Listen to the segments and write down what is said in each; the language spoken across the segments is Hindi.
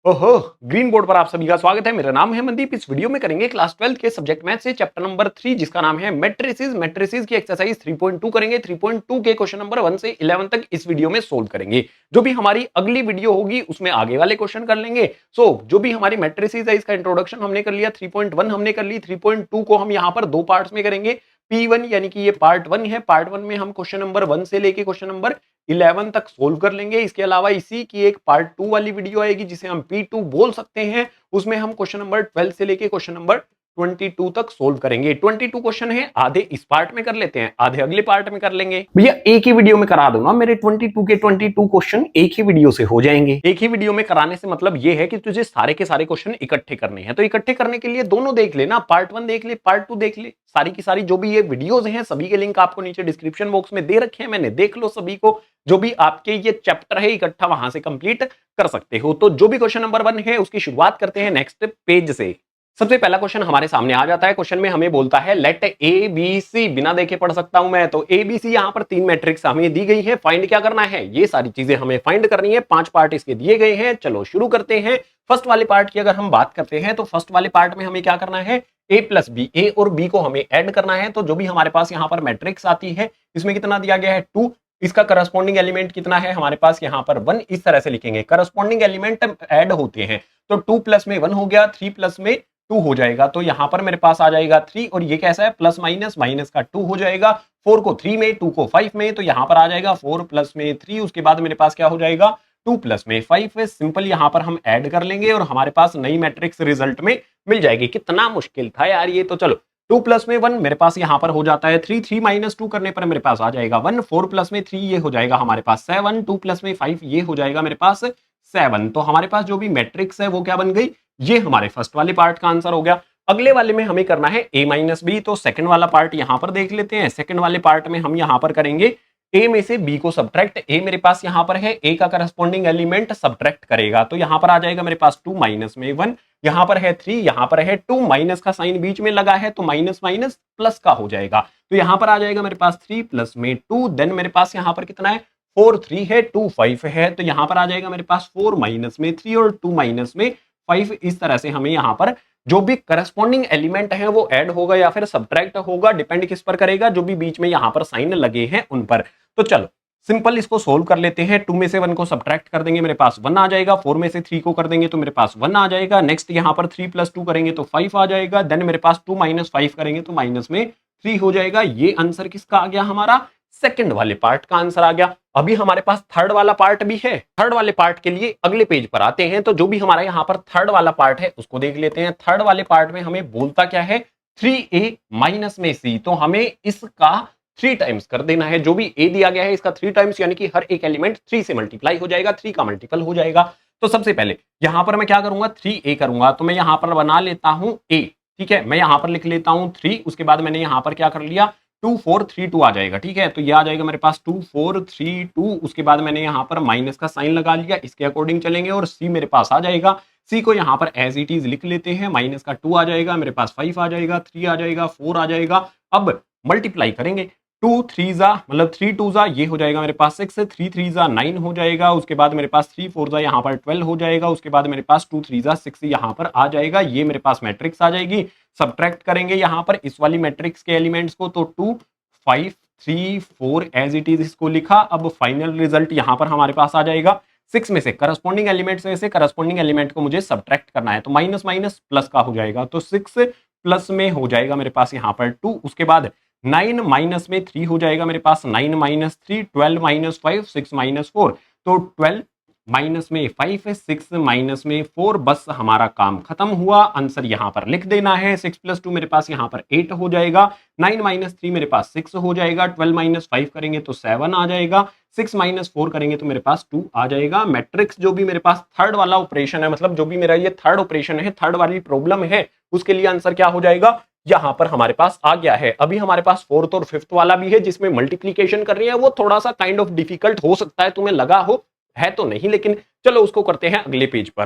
ओहो, ग्रीन बोर्ड पर आप सभी का स्वागत है। मेरा नाम है मनदीप। इस वीडियो में करेंगे क्लास 12 के सब्जेक्ट मैथ से चैप्टर नंबर 3 जिसका नाम है मैट्रिसेस। मैट्रिसेस की एक्सरसाइज 3.2 करेंगे। 3.2 के क्वेश्चन नंबर 1 से 11 तक इस वीडियो में सोल्व करेंगे। जो भी हमारी अगली वीडियो होगी उसमें आगे वाले क्वेश्चन कर लेंगे। जो भी हमारी मैट्रिसेस है इसका इंट्रोडक्शन हमने कर लिया, 3.1 हमने कर ली, 3.2 को हम यहाँ पर दो पार्ट्स में करेंगे। P1 यानी कि ये पार्ट 1 है। पार्ट 1 में हम क्वेश्चन नंबर 1 से लेके क्वेश्चन नंबर 11 तक सोल्व कर लेंगे। इसके अलावा इसी की एक पार्ट 2 वाली वीडियो आएगी जिसे हम P2 बोल सकते हैं। उसमें हम क्वेश्चन नंबर 12 से लेके क्वेश्चन नंबर 22 तक सोल्व करेंगे। 22 क्वेश्चन है, आधे इस पार्ट में कर लेते हैं, आधे अगले पार्ट में कर लेंगे। भैया एक ही वीडियो में करा दूंगा, मेरे 22 के 22 क्वेश्चन एक ही वीडियो से हो जाएंगे। एक ही वीडियो में कराने से मतलब ये है कि तुझे सारे के सारे क्वेश्चन इकट्ठे करने हैं। तो इकट्ठे करने के लिए दोनों देख लेना, पार्ट 1 देख ले, पार्ट 2 देख ले। सारी की सारी जो भी ये वीडियोस हैं सभी के लिंक आपको नीचे डिस्क्रिप्शन बॉक्स में दे रखे हैं, मैंने देख लो सभी को। जो भी आपके ये चैप्टर है इकट्ठा वहां से कंप्लीट कर सकते हो। तो जो भी क्वेश्चन नंबर 1 है उसकी शुरुआत करते हैं नेक्स्ट पेज से। सबसे पहला क्वेश्चन हमारे सामने आ जाता है। क्वेश्चन में हमें बोलता है लेट ए बी सी, बिना देखे पढ़ सकता हूं मैं। तो ए बी सी यहाँ पर तीन मैट्रिक्स हमें दी गई है। फाइंड क्या करना है, ये सारी चीजें हमें फाइंड करनी है। 5 पार्ट इसके दिए गए हैं। चलो शुरू करते हैं। फर्स्ट वाले पार्ट की अगर हम बात करते हैं तो फर्स्ट वाले पार्ट में हमें क्या करना है, ए प्लस बी, ए और बी को हमें ऐड करना है। तो जो भी हमारे पास यहाँ पर मैट्रिक्स आती है इसमें कितना दिया गया है 2, इसका करस्पॉन्डिंग एलिमेंट कितना है हमारे पास यहाँ पर 1। इस तरह से लिखेंगे, करस्पॉन्डिंग एलिमेंट ऐड होते हैं। तो 2 प्लस में 1 हो गया, 3 प्लस में 2 हो जाएगा। तो यहाँ पर मेरे पास आ जाएगा 3 और ये कैसा है प्लस माइनस, माइनस का 2 हो जाएगा। 4 को 3 में, 2 को 5 में, तो यहाँ पर आ जाएगा 4 प्लस में 3। उसके बाद मेरे पास क्या हो जाएगा 2 प्लस में 5। सिंपल यहाँ पर हम ऐड कर लेंगे और हमारे पास नई मैट्रिक्स रिजल्ट में मिल जाएगी। कितना मुश्किल था यार ये। तो चलो 2 प्लस में 1 मेरे पास यहाँ पर हो जाता है 3, 3 माइनस 2 करने पर मेरे पास आ जाएगा 1। 4 प्लस में 3 ये हो जाएगा हमारे पास 7, 2 प्लस में 5 ये हो जाएगा मेरे पास 7। तो हमारे पास जो भी मैट्रिक्स है वो क्या बन गई, ये हमारे फर्स्ट वाले पार्ट का आंसर हो गया। अगले वाले में हमें करना है a माइनस बी। तो सेकंड वाला पार्ट यहाँ पर देख लेते हैं। सेकंड वाले पार्ट में हम यहाँ पर करेंगे a में से b को सब्ट्रैक्ट। a मेरे पास यहाँ पर है, a का करस्पॉन्डिंग एलिमेंट सब्ट्रैक्ट करेगा। तो यहाँ पर आ जाएगा मेरे पास 2 माइनस में 1, यहाँ पर है 3, यहाँ पर है 2, माइनस का साइन बीच में लगा है तो माइनस माइनस प्लस का हो जाएगा। तो यहाँ पर आ जाएगा मेरे पास 3 प्लस में 2। देन मेरे पास यहाँ पर कितना है 4, 3 है, 2 5 है। तो यहाँ पर आ जाएगा मेरे पास 4 माइनस में 3 और 2 माइनस में 5। इस तरह से हमें यहाँ पर जो भी करस्पॉन्डिंग एलिमेंट है वो ऐड होगा या फिर सब्ट्रैक्ट होगा, डिपेंड किस पर करेगा, जो भी बीच में यहाँ पर साइन लगे हैं उन पर। तो चलो सिंपल इसको सोल्व कर लेते हैं। 2 में से 1 को सब्ट्रैक्ट कर देंगे, मेरे पास 1 आ जाएगा। 4 में से 3 को कर देंगे तो मेरे पास 1 आ जाएगा। नेक्स्ट यहाँ पर 3 प्लस 2 करेंगे तो 5 आ जाएगा। देन मेरे पास 2 माइनस 5 करेंगे तो माइनस में 3 हो जाएगा। ये आंसर किसका आ गया, हमारा सेकंड वाले पार्ट का आंसर आ गया। अभी हमारे पास थर्ड वाला पार्ट भी है। थर्ड वाले पार्ट के लिए अगले पेज पर आते हैं। तो जो भी हमारा यहाँ पर थर्ड वाला पार्ट है उसको देख लेते हैं। थर्ड वाले पार्ट में हमें बोलता क्या है 3a माइनस में c। तो हमें इसका 3 टाइम्स कर देना है। जो भी a दिया गया है इसका 3 टाइम्स, यानी कि हर एक एलिमेंट 3 से मल्टीप्लाई हो जाएगा, 3 का मल्टीपल हो जाएगा। तो सबसे पहले यहां पर मैं क्या करूंगा 3a करूंगा। तो मैं यहां पर बना लेता हूं a, ठीक है। मैं यहां पर लिख लेता हूं 3। उसके बाद मैंने यहां पर क्या कर लिया 2 4 3 2 आ जाएगा, ठीक है। तो ये आ जाएगा मेरे पास 2 4 3 2। उसके बाद मैंने यहाँ पर माइनस का साइन लगा लिया, इसके अकॉर्डिंग चलेंगे और c मेरे पास आ जाएगा। c को यहाँ पर एज इट इज लिख लेते हैं। माइनस का 2 आ जाएगा, मेरे पास 5 आ जाएगा, 3 आ जाएगा, 4 आ जाएगा। अब मल्टीप्लाई करेंगे, 2 3 जा मतलब 3 2 जा, ये हो जाएगा मेरे पास 6, 3 3 जा 9 हो जाएगा। उसके बाद मेरे पास 3 4 जा यहाँ पर 12 हो जाएगा। उसके बाद मेरे पास 2 3 जा 6 यहाँ पर आ जाएगा। ये मेरे पास मैट्रिक्स आ जाएगी। सब्ट्रैक्ट करेंगे यहाँ पर इस वाली मैट्रिक्स के एलिमेंट्स को, तो 2 5 3 4 एज इट इज इसको लिखा। अब फाइनल रिजल्ट यहाँ पर हमारे पास आ जाएगा 6 में से करस्पॉन्डिंग एलिमेंट से करस्पॉन्डिंग एलिमेंट को मुझे सब्ट्रैक्ट करना है। तो माइनस माइनस प्लस का हो जाएगा। तो 6 प्लस में हो जाएगा मेरे पास यहाँ पर 2। उसके बाद 9 माइनस में 3 हो जाएगा मेरे पास 9 माइनस 3, 12 माइनस 5, 6 माइनस 4। तो 12 माइनस में 5 है, 6 माइनस में 4। बस हमारा काम खत्म हुआ। आंसर यहाँ पर लिख देना है। 6 प्लस 2 मेरे पास यहाँ पर 8 हो जाएगा। 9 माइनस 3 मेरे पास 6 हो जाएगा। 12 माइनस 5 करेंगे तो 7 आ जाएगा। 6 माइनस 4 करेंगे तो मेरे पास 2 आ जाएगा। मैट्रिक्स जो भी मेरे पास थर्ड वाला ऑपरेशन है, मतलब जो भी मेरा ये थर्ड ऑपरेशन है, थर्ड वाली प्रॉब्लम है, उसके लिए आंसर क्या हो जाएगा, यहां पर हमारे पास आ गया है। अभी हमारे पास फोर्थ और फिफ्थ वाला भी है जिसमें मल्टीप्लीकेशन करनी है। वो थोड़ा सा काइंड ऑफ डिफिकल्ट हो सकता है, तुम्हें लगा हो, है तो नहीं, लेकिन चलो उसको करते हैं अगले पेज पर।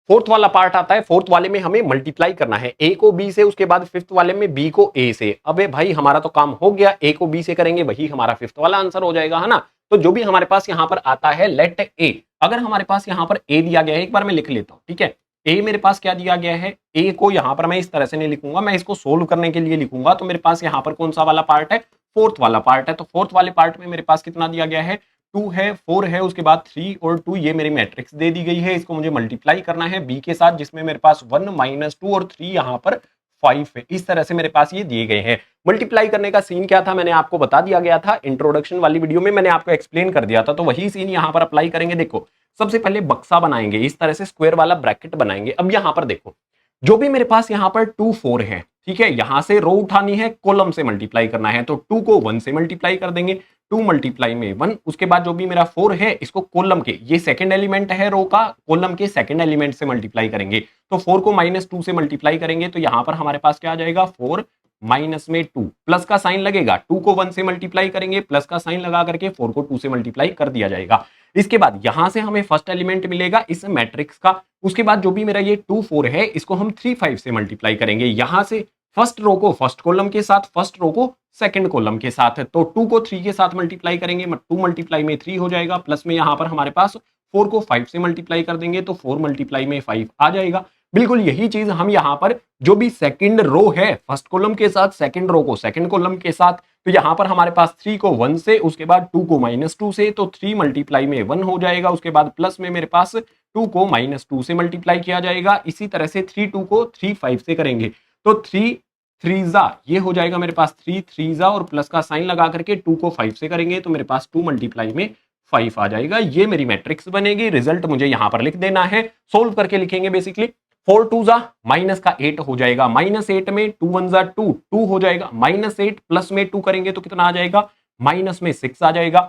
फोर्थ वाला पार्ट आता है। फोर्थ वाले में हमें मल्टीप्लाई करना है ए को बी से, उसके बाद फिफ्थ वाले में बी को ए से। अबे भाई हमारा तो काम हो गया, ए को बी से करेंगे वही हमारा फिफ्थ वाला आंसर हो जाएगा, है ना। तो जो भी हमारे पास यहां पर आता है लेट ए, अगर हमारे पास यहाँ पर ए दिया गया है, एक बार मैं लिख लेता हूँ, ठीक है। ए मेरे पास क्या दिया गया है, ए को यहाँ पर मैं इस तरह से नहीं लिखूंगा, मैं इसको सोल्व करने के लिए लिखूंगा। तो मेरे पास यहाँ पर कौन सा वाला पार्ट है, फोर्थ वाला पार्ट है। तो फोर्थ वाले पार्ट में मेरे पास कितना दिया गया है, 2 है, 4 है, उसके बाद 3 और 2, ये मेरी मैट्रिक्स दे दी गई है। इसको मुझे मल्टीप्लाई करना है बी के साथ, जिसमें मेरे पास 1 -2 और 3 यहाँ पर 5 है। इस तरह से मेरे पास ये दिए गए हैं। मल्टीप्लाई करने का सीन क्या था, मैंने आपको बता दिया गया था इंट्रोडक्शन वाली वीडियो में, मैंने आपको एक्सप्लेन कर दिया था। तो वही सीन यहाँ पर अप्लाई करेंगे। देखो, सबसे पहले बक्सा बनाएंगे, इस तरह से स्क्वायर वाला ब्रैकेट बनाएंगे। अब यहाँ पर देखो, जो भी मेरे पास यहाँ पर 2 4 है, ठीक है, यहां से रो उठानी है, कॉलम से मल्टीप्लाई करना है। तो 2 को 1 से मल्टीप्लाई कर देंगे, 2 मल्टीप्लाई में 1। उसके बाद जो भी मेरा 4 है, इसको कॉलम के, ये सेकंड एलिमेंट है रो का, कॉलम के सेकंड एलिमेंट से मल्टीप्लाई करेंगे। तो 4 को -2 से मल्टीप्लाई करेंगे, तो यहां पर हमारे पास क्या आ जाएगा, 4 माइनस में 2, प्लस का साइन लगेगा। 2 को 1 से मल्टीप्लाई करेंगे, प्लस का साइन लगा करके 4 को 2 से मल्टीप्लाई कर दिया जाएगा। इसके बाद यहां से हमें फर्स्ट एलिमेंट मिलेगा इस मैट्रिक्स का। उसके बाद जो भी मेरा ये 2 4 है, इसको हम 3 5 से मल्टीप्लाई करेंगे। यहां से फर्स्ट रो को फर्स्ट कॉलम के साथ, फर्स्ट रो को सेकंड कॉलम के साथ। तो 2 को 3 के साथ मल्टीप्लाई करेंगे, 2 मल्टीप्लाई में 3 हो जाएगा, प्लस में यहां पर हमारे पास 4 को 5 से मल्टीप्लाई कर देंगे, तो 4 मल्टीप्लाई में 5 आ जाएगा। बिल्कुल यही चीज हम यहां पर जो भी सेकंड रो है, फर्स्ट कॉलम के साथ, सेकंड रो को सेकंड कॉलम के साथ, तो यहां पर हमारे पास 3 को 1 से, उसके बाद 2 को -2 से, तो 3 मल्टीप्लाई में 1 हो जाएगा। उसके बाद प्लस में मेरे पास 2 को -2 से मल्टीप्लाई किया जाएगा। इसी तरह से 3 2 को 3 5 से करेंगे, तो 3 3 जा, ये हो जाएगा मेरे पास 3 3 जा, और प्लस का साइन लगा करके 2 को 5 से करेंगे, तो मेरे पास 2 मल्टीप्लाई में 5 आ जाएगा। ये मेरी मैट्रिक्स बनेगी। रिजल्ट मुझे यहां पर लिख देना है, सोल्व करके लिखेंगे बेसिकली। 4 2 जा, माइनस का 8 हो जाएगा, -8 में 2 1 जा 2, 2 हो जाएगा, -8 प्लस में 2 करेंगे तो कितना आ जाएगा, माइनस में 6 आ जाएगा।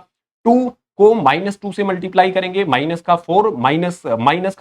2 को -2 से मल्टीप्लाई करेंगे, माइनस का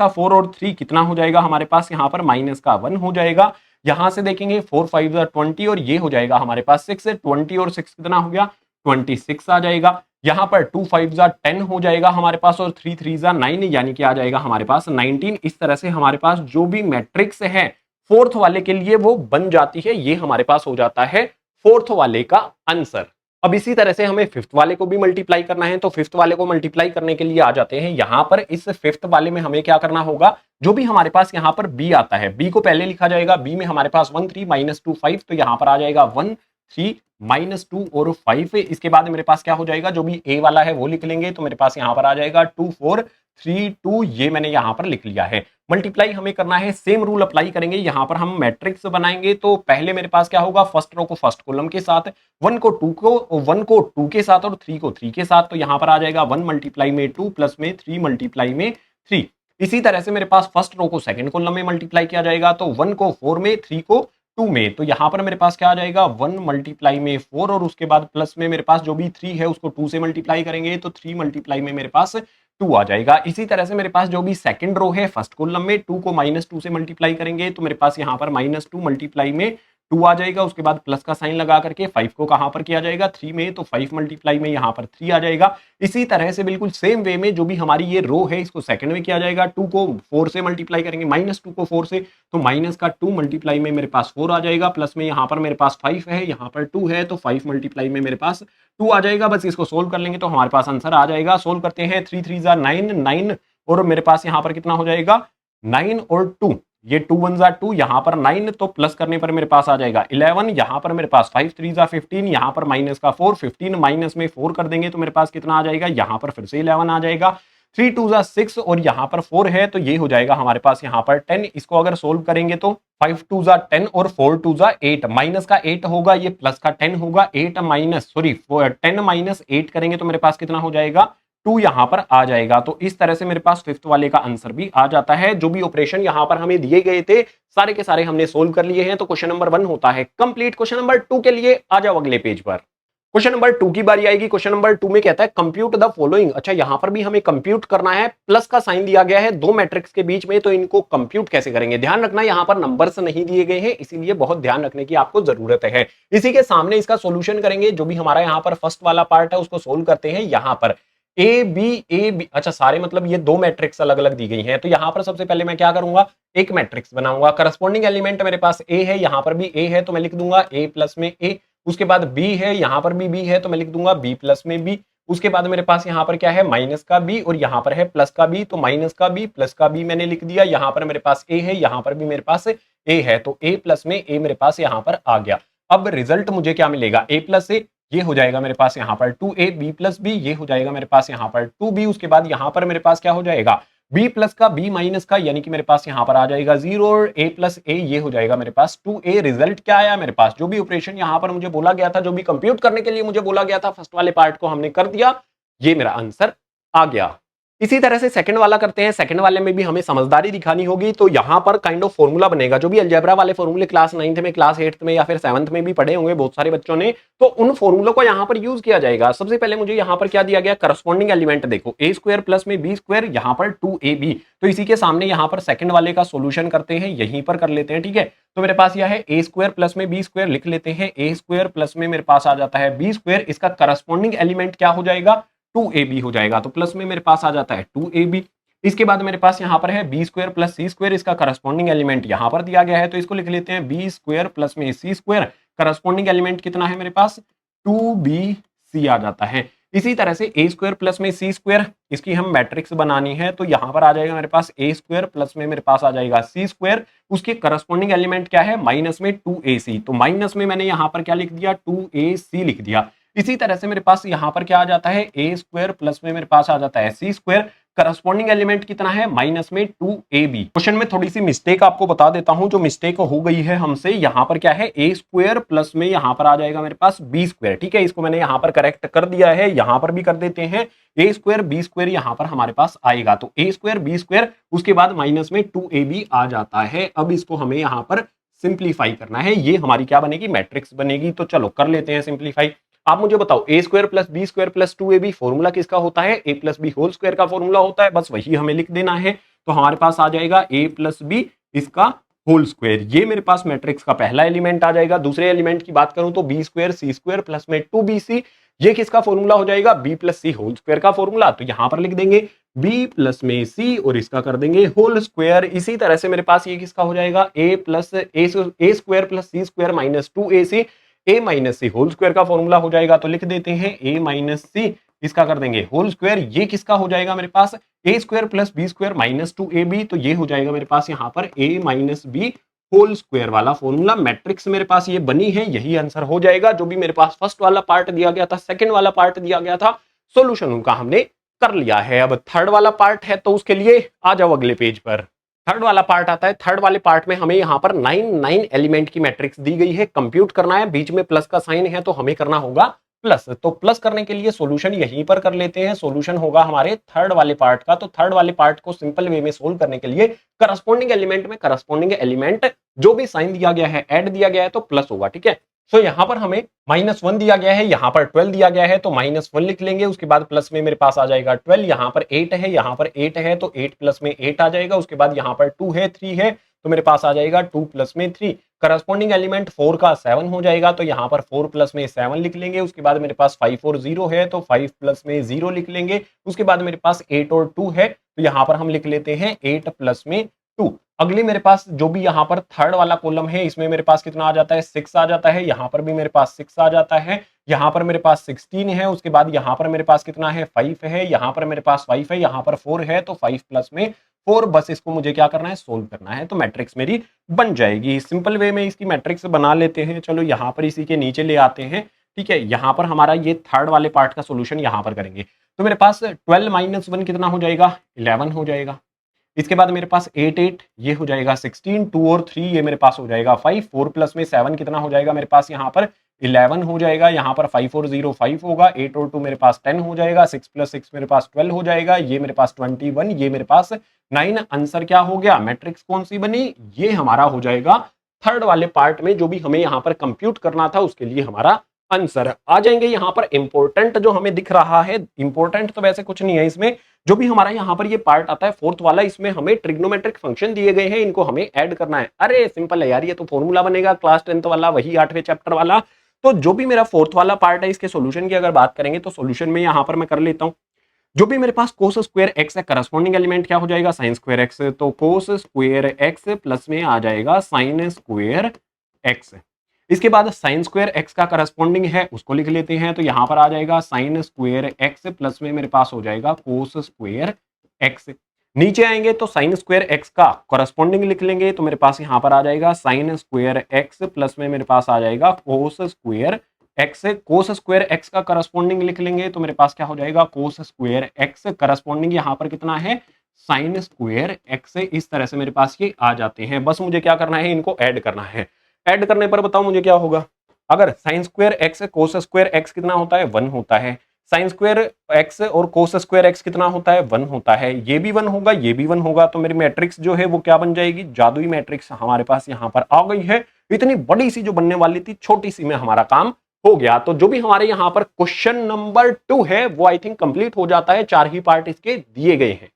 4 और 3 कितना हो जाएगा हमारे पास, यहाँ पर माइनस का 1 हो जाएगा। यहां से देखेंगे 4 5 जा 20, और ये हो जाएगा हमारे पास 6 है, 20 और 6 कितना हो गया, 26 आ जाएगा। यहां पर 2 5 जा 10 हो जाएगा हमारे पास, और 3 3 जा 9, यानी कि आ जाएगा हमारे पास 19। इस तरह से हमारे पास जो भी मैट्रिक्स है फोर्थ वाले के लिए वो बन जाती है। ये हमारे पास हो जाता है फोर्थ वाले का आंसर। अब इसी तरह से हमें फिफ्थ वाले को भी मल्टीप्लाई करना है। तो फिफ्थ वाले को मल्टीप्लाई करने के लिए आ जाते हैं यहां पर। इस फिफ्थ वाले में हमें क्या करना होगा, जो भी हमारे पास यहाँ पर बी आता है, बी को पहले लिखा जाएगा। बी में हमारे पास 1 3 -2 5, तो यहाँ पर आ जाएगा 1 3 -2 और 5। इसके बाद मेरे पास क्या हो जाएगा, जो भी ए वाला है वो लिख लेंगे, तो मेरे पास यहाँ पर आ जाएगा 2 4 3 2, ये मैंने यहाँ पर लिख लिया है। मल्टीप्लाई हमें करना है, सेम रूल अप्लाई करेंगे। यहाँ पर हम मैट्रिक्स बनाएंगे, तो पहले मेरे पास क्या होगा, फर्स्ट रो को फर्स्ट कॉलम के साथ, 1 को 2 के साथ और 3 को 3 के साथ। तो यहाँ पर आ जाएगा 1 मल्टीप्लाई में 2 प्लस में 3 मल्टीप्लाई में 3। इसी तरह से मेरे पास फर्स्ट रो को सेकंड कॉलम में मल्टीप्लाई किया जाएगा, तो 1 को 4 में, 3 को 2 में। तो यहां पर मेरे पास क्या आ जाएगा, 1 मल्टीप्लाई में 4, और उसके बाद प्लस में मेरे पास जो भी 3 है उसको 2 से मल्टीप्लाई करेंगे, तो 3 मल्टीप्लाई में मेरे पास 2 आ जाएगा। इसी तरह से मेरे पास जो भी सेकंड रो है फर्स्ट कॉलम में, 2 को -2 से मल्टीप्लाई करेंगे, तो मेरे पास यहाँ पर -2 मल्टीप्लाई में 2 आ जाएगा। उसके बाद प्लस का साइन लगा करके 5 को कहां पर किया जाएगा, 3 में, तो 5 मल्टीप्लाई में यहाँ पर 3 आ जाएगा। इसी तरह से बिल्कुल सेम वे में जो भी हमारी ये रो है इसको सेकंड में किया जाएगा। 2 को 4 से मल्टीप्लाई करेंगे, -2 को 4 से, तो माइनस का 2 मल्टीप्लाई में मेरे पास 4 आ जाएगा। प्लस में यहाँ पर मेरे पास 5 है, यहाँ पर 2 है, तो 5 मल्टीप्लाई में मेरे पास 2 आ जाएगा। बस इसको सोल्व कर लेंगे तो हमारे पास आंसर आ जाएगा। सोल्व करते हैं, 3 3 जा 9 9, और मेरे पास यहाँ पर कितना हो जाएगा, 9 और 2, ये 2 1 जा 2, यहाँ पर 9, तो प्लस करने पर मेरे पास आ जाएगा 11। यहाँ पर मेरे पास 5 3 जा 15, यहाँ पर माइनस का 4, 15 माइनस में 4 कर देंगे तो मेरे पास कितना आ जाएगा, यहाँ पर फिर से 11 आ जाएगा। 3 2 जा 6, और यहाँ पर 4 है, तो ये हो जाएगा हमारे पास यहाँ पर 10। इसको अगर सोल्व करेंगे तो 5 2 जा 10 और 4 2 जा 8, माइनस का 8 होगा, ये प्लस का 10 होगा। 10 माइनस 8 करेंगे तो मेरे पास कितना हो जाएगा, 2 यहां पर आ जाएगा। तो इस तरह से मेरे पास फिफ्थ वाले का आंसर भी आ जाता है। जो भी ऑपरेशन यहां पर हमें दिए गए थे सारे के सारे हमने सोल्व कर लिए हैं। तो क्वेश्चन नंबर 1 होता है कंप्लीट। क्वेश्चन नंबर 2 के लिए आ जाओ अगले पेज पर। क्वेश्चन नंबर 2 की बारी आएगी। क्वेश्चन नंबर 2 में कहता है कंप्यूट द फॉलोइंग। अच्छा, यहां पर भी हमें कंप्यूट करना है, प्लस का साइन दिया गया है दो मैट्रिक्स के बीच में, तो इनको कंप्यूट कैसे करेंगे। ध्यान रखना यहां पर नंबर्स नहीं दिए गए हैं, इसीलिए बहुत ध्यान रखने की आपको जरूरत है। इसी के सामने इसका सोल्यूशन करेंगे। जो भी हमारा यहाँ पर फर्स्ट वाला पार्ट है उसको सोल्व करते हैं। यहां पर ए बी, अच्छा सारे मतलब ये दो मैट्रिक्स अलग अलग दी गई हैं। तो यहां पर सबसे पहले मैं क्या करूंगा, एक मैट्रिक्स बनाऊंगा। करस्पॉन्डिंग एलिमेंट मेरे पास ए है, यहां पर भी ए है, तो मैं लिख दूंगा ए प्लस में ए। उसके बाद बी है, यहां पर भी बी है, तो मैं लिख दूंगा बी प्लस में बी। उसके बाद मेरे पास यहाँ पर क्या है, माइनस का बी और यहाँ पर है प्लस का बी, तो माइनस का बी प्लस का बी मैंने लिख दिया। यहाँ पर मेरे पास ए है, यहाँ पर भी मेरे पास ए है, तो ए प्लस में ए मेरे पास यहाँ पर आ गया। अब रिजल्ट मुझे क्या मिलेगा, ए प्लस ए, ये हो जाएगा मेरे पास यहाँ पर 2a, b प्लस बी, ये हो जाएगा मेरे पास यहाँ पर 2b। उसके बाद यहाँ पर मेरे पास क्या हो जाएगा, b प्लस का b माइनस का, यानी कि मेरे पास यहाँ पर आ जाएगा 0 और a प्लस a, ये हो जाएगा मेरे पास 2a। रिजल्ट क्या आया मेरे पास, जो भी ऑपरेशन यहाँ पर मुझे बोला गया था, जो भी कंप्यूट करने के लिए मुझे बोला गया था, फर्स्ट वाले पार्ट को हमने कर दिया, ये मेरा आंसर आ गया। इसी तरह से सेकंड वाला करते हैं। सेकंड वाले में भी हमें समझदारी दिखानी होगी, तो यहां पर काइंड ऑफ फॉर्मूला बनेगा। जो भी अलजेब्रा वाले फॉर्मूले क्लास 9th में, क्लास 8th में या फिर 7th में भी पढ़े होंगे बहुत सारे बच्चों ने, तो उन फॉर्मूलों को यहां पर यूज किया जाएगा। सबसे पहले मुझे यहां पर क्या दिया गया, करस्पॉन्डिंग एलिमेंट देखो, ए स्क्वायर प्लस में बी स्क्वायर, यहां पर 2ab, तो इसी के सामने यहां पर सेकंड वाले का सोल्यूशन करते हैं, यहीं पर कर लेते हैं, ठीक है। तो मेरे पास यह है ए स्क्वायर प्लस में बी स्क्वायर, लिख लेते हैं ए स्क्वायर प्लस में मेरे पास आ जाता है बी स्क्वायर, इसका करस्पॉन्डिंग एलिमेंट क्या हो जाएगा, 2ab हो जाएगा, तो प्लस में मेरे पास आ जाता है 2ab। इसके बाद मेरे पास यहाँ पर है बी स्क्वायर प्लस सी स्क्वायर, इसका करस्पॉन्डिंग एलिमेंट यहाँ पर दिया गया है, तो इसको लिख लेते हैं बी स्क्वायर प्लस में सी स्क्वायर, करस्पॉन्डिंग एलिमेंट कितना है मेरे पास, 2bc आ जाता है। इसी तरह से ए स्क्वायर प्लस में सी स्क्वायर, इसकी हम मैट्रिक्स बनानी है, तो यहाँ पर आ जाएगा मेरे पास ए स्क्वायर प्लस में मेरे पास आ जाएगा सी स्क्वायर, उसके करस्पॉन्डिंग एलिमेंट क्या है, माइनस में 2ac, तो माइनस में मैंने यहाँ पर क्या लिख दिया, 2ac लिख दिया। इसी तरह से मेरे पास यहाँ पर क्या आ जाता है, ए स्क्वायर प्लस में मेरे पास आ जाता है सी स्क्वायर, करस्पॉन्डिंग एलिमेंट कितना है, माइनस में 2ab। क्वेश्चन में थोड़ी सी मिस्टेक आपको बता देता हूं, जो मिस्टेक हो गई है हमसे, यहाँ पर क्या है, ए स्क्वायर प्लस में यहाँ पर आ जाएगा मेरे पास बी स्क्वायर, ठीक है, इसको मैंने यहाँ पर करेक्ट कर दिया है, यहाँ पर भी कर देते हैं, ए स्क्वायर बी स्क्वायर यहाँ पर हमारे पास आएगा, तो ए स्क्वायर बी स्क्वायर, उसके बाद माइनस में 2ab आ जाता है। अब इसको हमें यहाँ पर सिंप्लीफाई करना है, ये हमारी क्या बनेगी, मैट्रिक्स बनेगी। तो चलो कर लेते हैं सिंप्लीफाई। आप मुझे बताओ, a square plus b square plus 2ab formula किसका होता है, a plus b whole square का फॉर्मूला होता है, बस वही हमें लिख देना है। तो हमारे पास आ जाएगा ए प्लस बी, इसका होल स्क्वायर, ये मेरे पास मैट्रिक्स का पहला एलिमेंट आ जाएगा। दूसरे एलिमेंट की बात करूं तो बी स्क्वायर सी स्क्वायर प्लस में 2bc, ये किसका फॉर्मूला हो जाएगा, बी प्लस सी होल स्क्वायर का फॉर्मूला, तो यहां पर लिख देंगे बी प्लस में सी और इसका कर देंगे होल स्क्वायर। इसी तरह से मेरे पास ये किसका हो जाएगा, ए प्लस ए स्क्वायर प्लस सी स्क्वायर माइनस 2ac, ए माइनस सी होल स्क्वायर का फॉर्मूला हो जाएगा, तो लिख देते हैं ए माइनस सी, इसका कर देंगे होल स्क्वायर। ये किसका हो जाएगा मेरे पास, a square plus b square minus 2ab, तो ये हो जाएगा मेरे पास यहाँ पर a minus b whole square वाला फॉर्मूला। मैट्रिक्स मेरे पास ये बनी है, यही आंसर हो जाएगा। जो भी मेरे पास फर्स्ट वाला पार्ट दिया गया था, सेकंड वाला पार्ट दिया गया था, सोल्यूशन उनका हमने कर लिया है। अब थर्ड वाला पार्ट है, तो उसके लिए आ जाओ अगले पेज पर। थर्ड वाला पार्ट आता है। थर्ड वाले पार्ट में हमें यहाँ पर 9 एलिमेंट की मैट्रिक्स दी गई है, कंप्यूट करना है, बीच में प्लस का साइन है तो हमें करना होगा प्लस। तो प्लस करने के लिए सॉल्यूशन यहीं पर कर लेते हैं। सॉल्यूशन होगा हमारे थर्ड वाले पार्ट का। तो थर्ड वाले पार्ट को सिंपल वे में सोल्व करने के लिए करस्पॉन्डिंग एलिमेंट में करस्पॉन्डिंग एलिमेंट जो भी साइन दिया गया है, ऐड दिया गया है, तो प्लस होगा, ठीक है। सो यहाँ पर हमें -1 दिया गया है, यहाँ पर 12 दिया गया है, तो -1 लिख लेंगे। उसके बाद प्लस में मेरे पास आ जाएगा 12, यहाँ पर 8 है, यहाँ पर 8 है, तो 8 प्लस में 8 आ जाएगा। उसके बाद यहाँ पर 2 है, 3 है, तो मेरे पास आ जाएगा 2 प्लस में 3। करस्पॉन्डिंग एलिमेंट 4 का 7 हो जाएगा, तो यहाँ पर 4 प्लस में 7 लिख लेंगे। उसके बाद मेरे पास 5 और 0 है, तो 5 प्लस में 0 लिख लेंगे। उसके बाद मेरे पास 8 और 2 है, तो यहाँ पर हम लिख लेते हैं 8 प्लस में 2। अगली मेरे पास जो भी यहाँ पर थर्ड वाला कॉलम है, इसमें मेरे पास कितना आ जाता है, 6 आ जाता है। यहाँ पर भी मेरे पास 6 आ जाता है। यहाँ पर मेरे पास 16 है। उसके बाद यहाँ पर मेरे पास कितना है, 5 है। यहाँ पर मेरे पास 5 है, यहाँ पर 4 है, तो 5 प्लस में 4। बस इसको मुझे क्या करना है, सोल्व करना है, तो मैट्रिक्स मेरी बन जाएगी। सिंपल वे में इसकी मैट्रिक्स बना लेते हैं। चलो यहाँ पर इसी के नीचे ले आते हैं, ठीक है। यहाँ पर हमारा ये थर्ड वाले पार्ट का सोल्यूशन यहाँ पर करेंगे, तो मेरे पास 12 - 1 कितना हो जाएगा, 11 हो जाएगा। इसके बाद मेरे पास 8 8 ये हो जाएगा 16, 2 और 3 ये मेरे पास हो जाएगा 5, 4 प्लस में 7 कितना हो जाएगा मेरे पास यहाँ पर 11 हो जाएगा। यहाँ पर 5 और 0 5 होगा, 8 और 2 मेरे पास 10 हो जाएगा, 6 प्लस 6 मेरे पास 12 हो जाएगा, ये मेरे पास 21, ये मेरे पास 9। आंसर क्या हो गया, मैट्रिक्स कौन सी बनी, ये हमारा हो जाएगा थर्ड वाले पार्ट में जो भी हमें यहाँ पर कंप्यूट करना था उसके लिए हमारा आंसर आ जाएंगे। यहाँ पर इंपॉर्टेंट जो हमें दिख रहा है, इंपॉर्टेंट तो वैसे कुछ नहीं है इसमें, जो भी हमारा यहाँ पर ये पार्ट आता है फोर्थ वाला, इसमें हमें ट्रिग्नोमेट्रिक फंक्शन दिए गए हैं, इनको हमें ऐड करना है। अरे सिंपल है यार, ये तो फॉर्मूला बनेगा क्लास 10th वाला, वही 8वें चैप्टर वाला। तो जो भी मेरा फोर्थ वाला पार्ट है, इसके सोल्यूशन की अगर बात करेंगे तो सोल्यूशन में यहाँ पर मैं कर लेता हूँ। जो भी मेरे पास कोस स्क्वायर एक्स है, करस्पॉन्डिंग एलिमेंट क्या हो जाएगा, साइन स्क्वायर एक्स। तो कोस स्क्वायर एक्स प्लस में आ जाएगा साइन स्क्वायर एक्स। इसके बाद साइन स्क्वायर एक्स का करस्पॉन्डिंग है उसको लिख लेते हैं, तो यहां पर आ जाएगा साइन स्क्वायर एक्स प्लस में मेरे पास हो जाएगा कोस स्क्वायर एक्स। नीचे आएंगे तो साइन स्क्वायर एक्स का करस्पॉन्डिंग लिख लेंगे, तो मेरे पास यहां पर आ जाएगा साइन स्क्वायर एक्स प्लस में मेरे पास आ जाएगा cos square x. Cos square x का करस्पॉन्डिंग लिख लेंगे तो मेरे पास क्या हो जाएगा कोस स्क्वायर एक्स। करस्पॉन्डिंग यहां पर कितना है साइन स्क्वायर एक्स। इस तरह से मेरे पास ये आ जाते हैं। बस मुझे क्या करना है, इनको ऐड करना है। ऐड करने पर बताओ मुझे क्या होगा। अगर sine square x cos square x कितना होता है 1 होता है। साइन स्क्वायर एक्स और कोस स्क्वायर एक्स कितना होता है 1 होता है। ये भी 1 होगा ये भी 1 होगा, तो मेरी मैट्रिक्स जो है वो क्या बन जाएगी, जादुई मैट्रिक्स हमारे पास यहाँ पर आ गई है। इतनी बड़ी सी जो बनने वाली थी छोटी सी में हमारा काम हो गया। तो जो भी हमारे यहाँ पर क्वेश्चन नंबर 2 है वो आई थिंक कंप्लीट हो जाता है। 4 ही पार्ट इसके दिए गए हैं।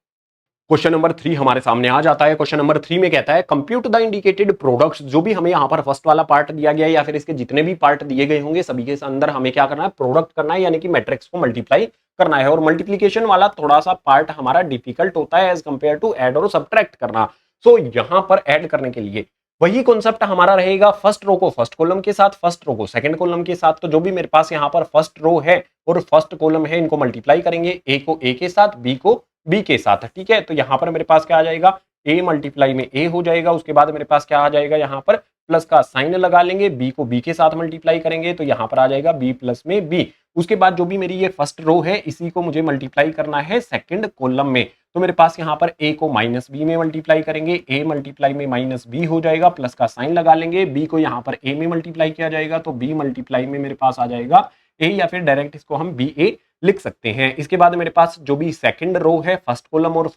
क्वेश्चन नंबर 3 हमारे सामने आ जाता है। क्वेश्चन नंबर 3 में कहता है कंप्यूट द इंडिकेटेड प्रोडक्ट्स। जो भी हमें यहाँ पर फर्स्ट वाला पार्ट दिया गया है या फिर इसके जितने भी पार्ट दिए गए होंगे सभी के अंदर हमें क्या करना है, प्रोडक्ट करना है, यानी कि मैट्रिक्स को मल्टीप्लाई करना है। और मल्टीप्लीकेशन वाला थोड़ा सा पार्ट हमारा डिफिकल्ट होता है एज कंपेयर टू ऐड और सब्ट्रैक्ट करना। सो यहां पर ऐड करने के लिए वही कॉन्सेप्ट हमारा रहेगा, फर्स्ट रो को फर्स्ट कॉलम के साथ, फर्स्ट रो को सेकंड कॉलम के साथ। तो जो भी मेरे पास यहाँ पर फर्स्ट रो है और फर्स्ट कॉलम है इनको मल्टीप्लाई करेंगे, ए को ए के साथ, बी को बी के साथ। ठीक है, तो यहां पर मेरे पास क्या आ जाएगा, ए मल्टीप्लाई में ए हो जाएगा। उसके बाद मेरे पास क्या आ जाएगा, यहाँ पर प्लस का साइन लगा लेंगे, बी को बी के साथ मल्टीप्लाई करेंगे तो यहाँ पर आ जाएगा बी प्लस में बी। उसके बाद जो भी मेरी ये फर्स्ट रो है इसी को मुझे मल्टीप्लाई करना है सेकंड कॉलम में। तो मेरे पास यहाँ पर ए को माइनस बी में मल्टीप्लाई करेंगे, ए मल्टीप्लाई में माइनस बी हो जाएगा, प्लस का साइन लगा लेंगे, बी को यहाँ पर ए में मल्टीप्लाई किया जाएगा तो बी मल्टीप्लाई में मेरे पास आ जाएगा ए, या फिर डायरेक्ट इसको हम बी ए लिख सकते हैं। इसके बाद मेरे पास जो भी सेकंड रो है फर्स्ट कॉलम और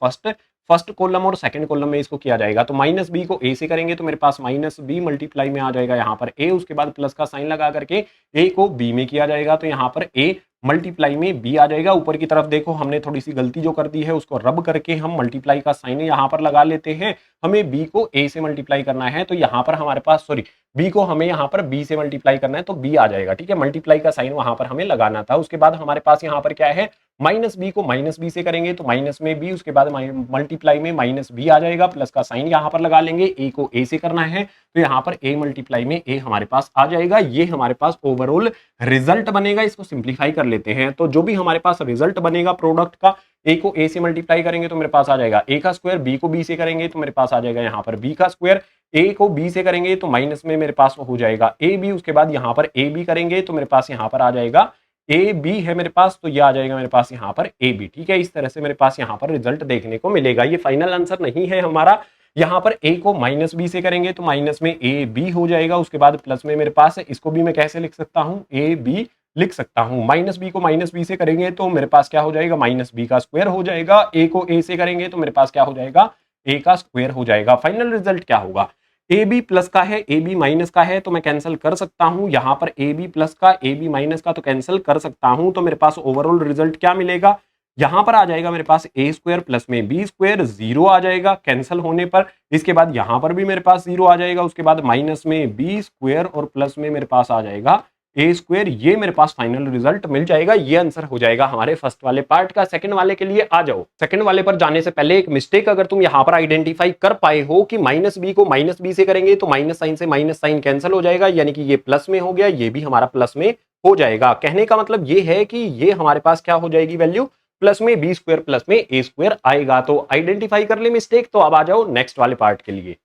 फर्स्ट कॉलम और सेकंड कॉलम में इसको किया जाएगा। तो माइनस बी को ए से करेंगे तो मेरे पास माइनस बी मल्टीप्लाई में आ जाएगा यहाँ पर ए। उसके बाद प्लस का साइन लगा करके ए को बी में किया जाएगा तो यहाँ पर ए मल्टीप्लाई में बी आ जाएगा। ऊपर की तरफ देखो हमने थोड़ी सी गलती जो कर दी है उसको रब करके हम मल्टीप्लाई का साइन यहाँ पर लगा लेते हैं। हमें बी को ए से मल्टीप्लाई करना है तो यहाँ पर हमारे पास सॉरी बी को हमें यहाँ पर बी से मल्टीप्लाई करना है तो बी आ जाएगा। ठीक है, मल्टीप्लाई का साइन वहां पर हमें लगाना था। उसके बाद हमारे पास यहाँ पर क्या है, माइनस बी को माइनस बी से करेंगे तो माइनस में बी, उसके बाद मल्टीप्लाई में माइनस बी आ जाएगा, प्लस का साइन यहाँ पर लगा लेंगे। ए को ए से करना है तो यहाँ पर ए मल्टीप्लाई में ए हमारे पास आ जाएगा। ये हमारे पास ओवरऑल रिजल्ट बनेगा। इसको सिंप्लीफाई कर लेते हैं तो जो भी हमारे पास रिजल्ट बनेगा प्रोडक्ट का, ए को ए से मल्टीप्लाई करेंगे तो मेरे पास आ जाएगा ए का स्क्वायर, बी को बी से करेंगे तो मेरे पास आ जाएगा यहाँ पर बी का स्क्वायर, ए को बी से करेंगे तो माइनस में मेरे पास हो जाएगा ए बी। उसके बाद यहाँ पर ए बी करेंगे तो मेरे पास यहाँ पर आ जाएगा ए बी है मेरे पास, तो ये आ जाएगा मेरे पास यहाँ पर ए बी। ठीक है, इस तरह से मेरे पास यहाँ पर रिजल्ट देखने को मिलेगा। ये फाइनल आंसर नहीं है हमारा। यहाँ पर ए को माइनस बी से करेंगे तो माइनस में ए बी हो जाएगा। उसके बाद प्लस में मेरे पास है, इसको भी मैं कैसे लिख सकता हूँ, ए बी लिख सकता हूँ। माइनस बी को माइनस बी से करेंगे तो मेरे पास क्या हो जाएगा, माइनस बी का स्क्वायर हो जाएगा। ए को ए से करेंगे तो मेरे पास क्या हो जाएगा, ए का स्क्वायर हो जाएगा। फाइनल रिजल्ट क्या होगा, ए बी प्लस का है ए बी माइनस का है तो मैं कैंसिल कर सकता हूं। यहां पर ए बी प्लस का ए बी माइनस का तो कैंसिल कर सकता हूं। तो मेरे पास ओवरऑल रिजल्ट क्या मिलेगा, यहां पर आ जाएगा मेरे पास ए स्क्वायर प्लस में बी स्क्वायर, जीरो आ जाएगा कैंसिल होने पर। इसके बाद यहां पर भी मेरे पास जीरो आ जाएगा। उसके बाद माइनस में बी स्क्वायर और प्लस में मेरे पास आ जाएगा ए स्क्वायर। ये मेरे पास फाइनल रिजल्ट मिल जाएगा। ये आंसर हो जाएगा हमारे फर्स्ट वाले पार्ट का। सेकंड वाले के लिए आ जाओ। सेकंड वाले पर जाने से पहले एक मिस्टेक अगर तुम यहां पर आइडेंटिफाई कर पाए हो कि माइनस बी को माइनस बी से करेंगे तो माइनस साइन से माइनस साइन कैंसिल हो जाएगा, यानी कि ये प्लस में हो गया, ये भी हमारा प्लस में हो जाएगा। कहने का मतलब ये है कि ये हमारे पास क्या हो जाएगी वैल्यू, प्लस में बी स्क्वायर प्लस में ए स्क्वायर आएगा। तो आइडेंटिफाई कर ले मिस्टेक। तो अब आ जाओ नेक्स्ट वाले पार्ट के लिए।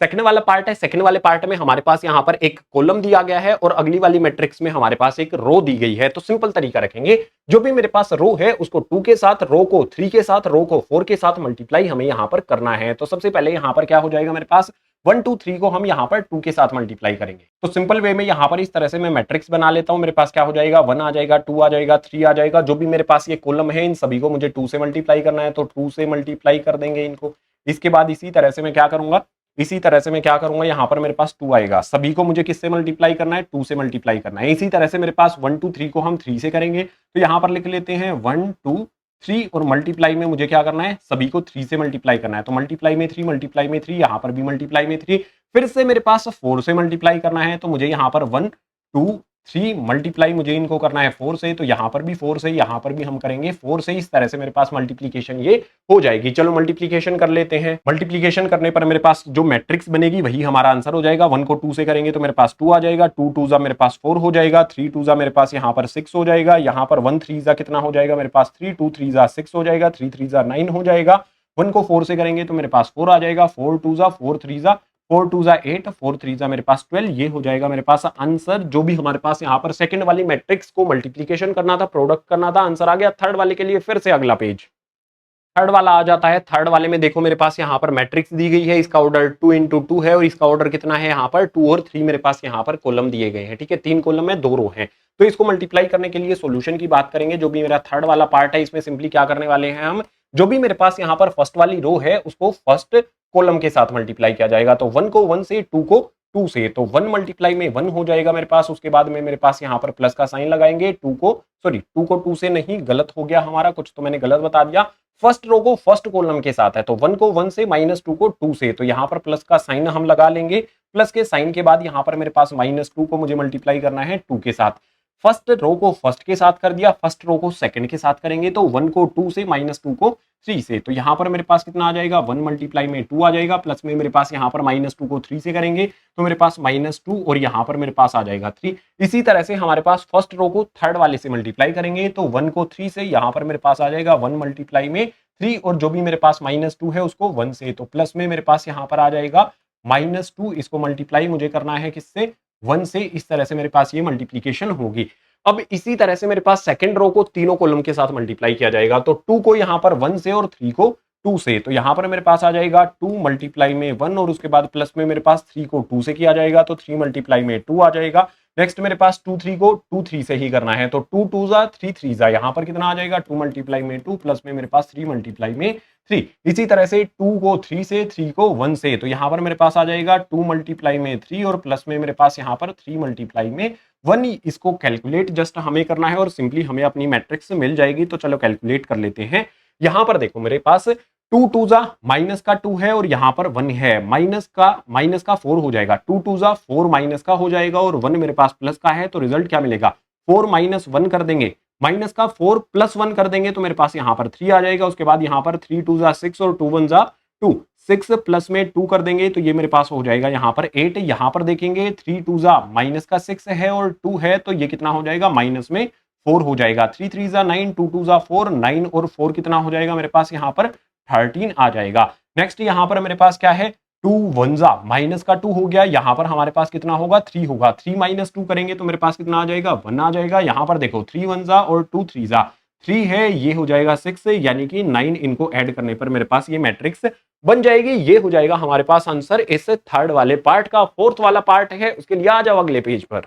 सेकंड वाला पार्ट है। सेकंड वाले पार्ट में हमारे पास यहाँ पर एक कॉलम दिया गया है और अगली वाली मैट्रिक्स में हमारे पास एक रो दी गई है। तो सिंपल तरीका रखेंगे, जो भी मेरे पास रो है उसको 2 के साथ, रो को 3 के साथ, रो को 4 के साथ मल्टीप्लाई हमें यहाँ पर करना है। तो सबसे पहले यहाँ पर क्या हो जाएगा, मेरे पास 1 2 3 को हम यहाँ पर 2 के साथ मल्टीप्लाई करेंगे। तो सिंपल वे में यहाँ पर इस तरह से मैं मैट्रिक्स बना लेता हूँ। मेरे पास क्या हो जाएगा, 1 आ जाएगा, 2 आ जाएगा, 3 आ जाएगा। जो भी मेरे पास ये कॉलम है इन सभी को मुझे 2 से मल्टीप्लाई करना है तो 2 से मल्टीप्लाई कर देंगे इनको। इसके बाद इसी तरह से मैं क्या करूंगा, यहाँ पर मेरे पास 2 आएगा। सभी को मुझे किससे मल्टीप्लाई करना है, 2 से मल्टीप्लाई करना है। इसी तरह से मेरे पास 1 2 3 को हम 3 से करेंगे तो यहाँ पर लिख लेते हैं 1 2 3 और मल्टीप्लाई में मुझे क्या करना है, सभी को 3 से मल्टीप्लाई करना है। तो मल्टीप्लाई में 3, मल्टीप्लाई में 3, यहाँ पर भी मल्टीप्लाई में 3। फिर से मेरे पास 4 से मल्टीप्लाई करना है तो मुझे यहाँ पर 1 2 3 मल्टीप्लाई मुझे इनको करना है 4 से, तो यहां पर भी 4 से, यहां पर भी हम करेंगे 4 से। इस तरह से मेरे पास मल्टीप्लीकेशन ये हो जाएगी। चलो मल्टीप्लीकेशन कर लेते हैं। मल्टीप्लीकेशन करने पर मेरे पास जो मैट्रिक्स बनेगी वही हमारा आंसर हो जाएगा। 1 को 2 से करेंगे तो मेरे पास 2 आ जाएगा, 2 2 जा मेरे पास 4 हो जाएगा, 3 2 जा मेरे पास यहाँ पर 6 हो जाएगा, यहाँ पर 1 3 जा कितना हो जाएगा मेरे पास 3, 2 3 जा 6 हो जाएगा, 3 3 जा 9 हो जाएगा। 1 को 4 से करेंगे तो मेरे पास 4 आ जाएगा, 4 2 जा 4 3 जा 4 2 जा 8, 4 3 जा मेरे पास 12। ये हो जाएगा मेरे पास आंसर। जो भी हमारे पास यहाँ पर सेकंड वाली मैट्रिक्स को मल्टीप्लीकेशन करना था, प्रोडक्ट करना था, आंसर आ गया। थर्ड वाले के लिए फिर से अगला पेज, थर्ड वाला आ जाता है। थर्ड वाले में देखो मेरे पास यहाँ पर मैट्रिक्स दी गई है, इसका ऑर्डर 2 into 2 है और इसका ऑर्डर कितना है यहाँ पर 2 और 3 मेरे पास यहाँ पर कॉलम दिए गए हैं। ठीक है, 3 कॉलम में 2 रो हैं। तो इसको मल्टीप्लाई करने के लिए सॉल्यूशन की बात करेंगे। जो भी मेरा थर्ड वाला पार्ट है इसमें सिंपली क्या करने वाले हैं हम, जो भी मेरे पास यहाँ पर फर्स्ट वाली रो है उसको फर्स्ट कॉलम के साथ मल्टीप्लाई किया जाएगा। तो 1 को 1 से, 2 को 2 से, तो 1 मल्टीप्लाई में 1 हो जाएगा मेरे पास। उसके बाद में मेरे पास यहाँ पर प्लस का साइन लगाएंगे। 2 को 2 से नहीं, गलत हो गया हमारा, कुछ तो मैंने गलत बता दिया। फर्स्ट रो को फर्स्ट कॉलम के साथ है, तो 1 को 1 से, -2 को 2 से, तो यहाँ पर प्लस का साइन हम लगा लेंगे। प्लस के साइन के बाद यहाँ पर मेरे पास -2 को मुझे मल्टीप्लाई करना है 2 के साथ। फर्स्ट रो को फर्स्ट के साथ कर दिया, फर्स्ट रो को सेकंड के साथ करेंगे तो 1 को 2 से, -2 को 3 से, तो यहाँ पर मेरे पास कितना आ जाएगा 1 मल्टीप्लाई में 2 आ जाएगा। प्लस में मेरे पास यहाँ पर -2 को 3 से करेंगे तो मेरे पास -2 और यहाँ पर मेरे पास आ जाएगा 3। इसी तरह से हमारे पास फर्स्ट रो को थर्ड वाले से मल्टीप्लाई करेंगे तो 1 को 3 से, यहाँ पर मेरे पास आ जाएगा 1 मल्टीप्लाई में 3 और जो भी मेरे पास -2 है उसको 1 से, तो प्लस में मेरे पास यहाँ पर आ जाएगा -2। इसको मल्टीप्लाई मुझे करना है किससे, 1 से। इस तरह से मेरे पास ये मल्टीप्लीकेशन होगी। अब इसी तरह से मेरे पास सेकंड रो को तीनों कॉलम के साथ मल्टीप्लाई किया जाएगा। तो 2 को यहाँ पर 1 से और 3 को 2 से, तो यहाँ पर मेरे पास आ जाएगा 2 मल्टीप्लाई में 1 और उसके बाद प्लस में मेरे पास 3 को 2 से किया जाएगा तो 3 मल्टीप्लाई में 2 आ जाएगा। नेक्स्ट मेरे पास 2 3 को 2 3 से ही करना है, तो 2 2 जा 3 3 जा, यहाँ पर कितना आ जाएगा 2 मल्टीप्लाई में 2 प्लस में मेरे पास 3 मल्टीप्लाई में 3। इसी तरह से 2 को 3 से, 3 को 1 से, तो यहाँ पर मेरे पास आ जाएगा 2 मल्टीप्लाई में 3 और प्लस में मेरे पास यहाँ पर 3 मल्टीप्लाई में 1। इसको कैलकुलेट जस्ट हमें करना है और सिंपली हमें अपनी मैट्रिक्स मिल जाएगी। तो चलो कैलकुलेट कर लेते हैं। यहाँ पर देखो मेरे पास 2 2 जा माइनस का 2 है और यहाँ पर 1 है, माइनस का 4 हो जाएगा। 2 2 जा 4 माइनस का हो जाएगा और 1 मेरे पास प्लस का है, तो रिजल्ट क्या मिलेगा 4 माइनस 1 कर देंगे, माइनस का 4 प्लस 1 कर देंगे तो मेरे पास यहाँ पर 3 आ जाएगा। उसके बाद यहाँ पर 3 2 जा 6 और 2 1 जा 2, 6 प्लस में 2 कर देंगे तो ये मेरे पास हो जाएगा यहाँ पर 8। यहाँ पर देखेंगे 3 2 जा माइनस का 6 है और 2 है, तो ये कितना हो जाएगा माइनस में 4 हो जाएगा। 3 3 जा 9, 2 2 जा 4, 9 और 4 कितना हो जाएगा मेरे पास यहाँ पर 13 आ जाएगा। नेक्स्ट यहाँ पर मेरे पास क्या है 2 1 जा माइनस का 2 हो गया, यहाँ पर हमारे पास कितना होगा 3 होगा। 3 माइनस 2 करेंगे तो मेरे पास कितना आ जाएगा 1 आ जाएगा। यहाँ पर देखो 3 1 जा और 2 3 जा 3 है, ये हो जाएगा 6, यानी कि 9। इनको ऐड करने पर मेरे पास ये मैट्रिक्स बन जाएगी। ये हो जाएगा हमारे पास आंसर इस थर्ड वाले पार्ट का। फोर्थ वाला पार्ट है उसके लिए आ जाओ अगले पेज पर।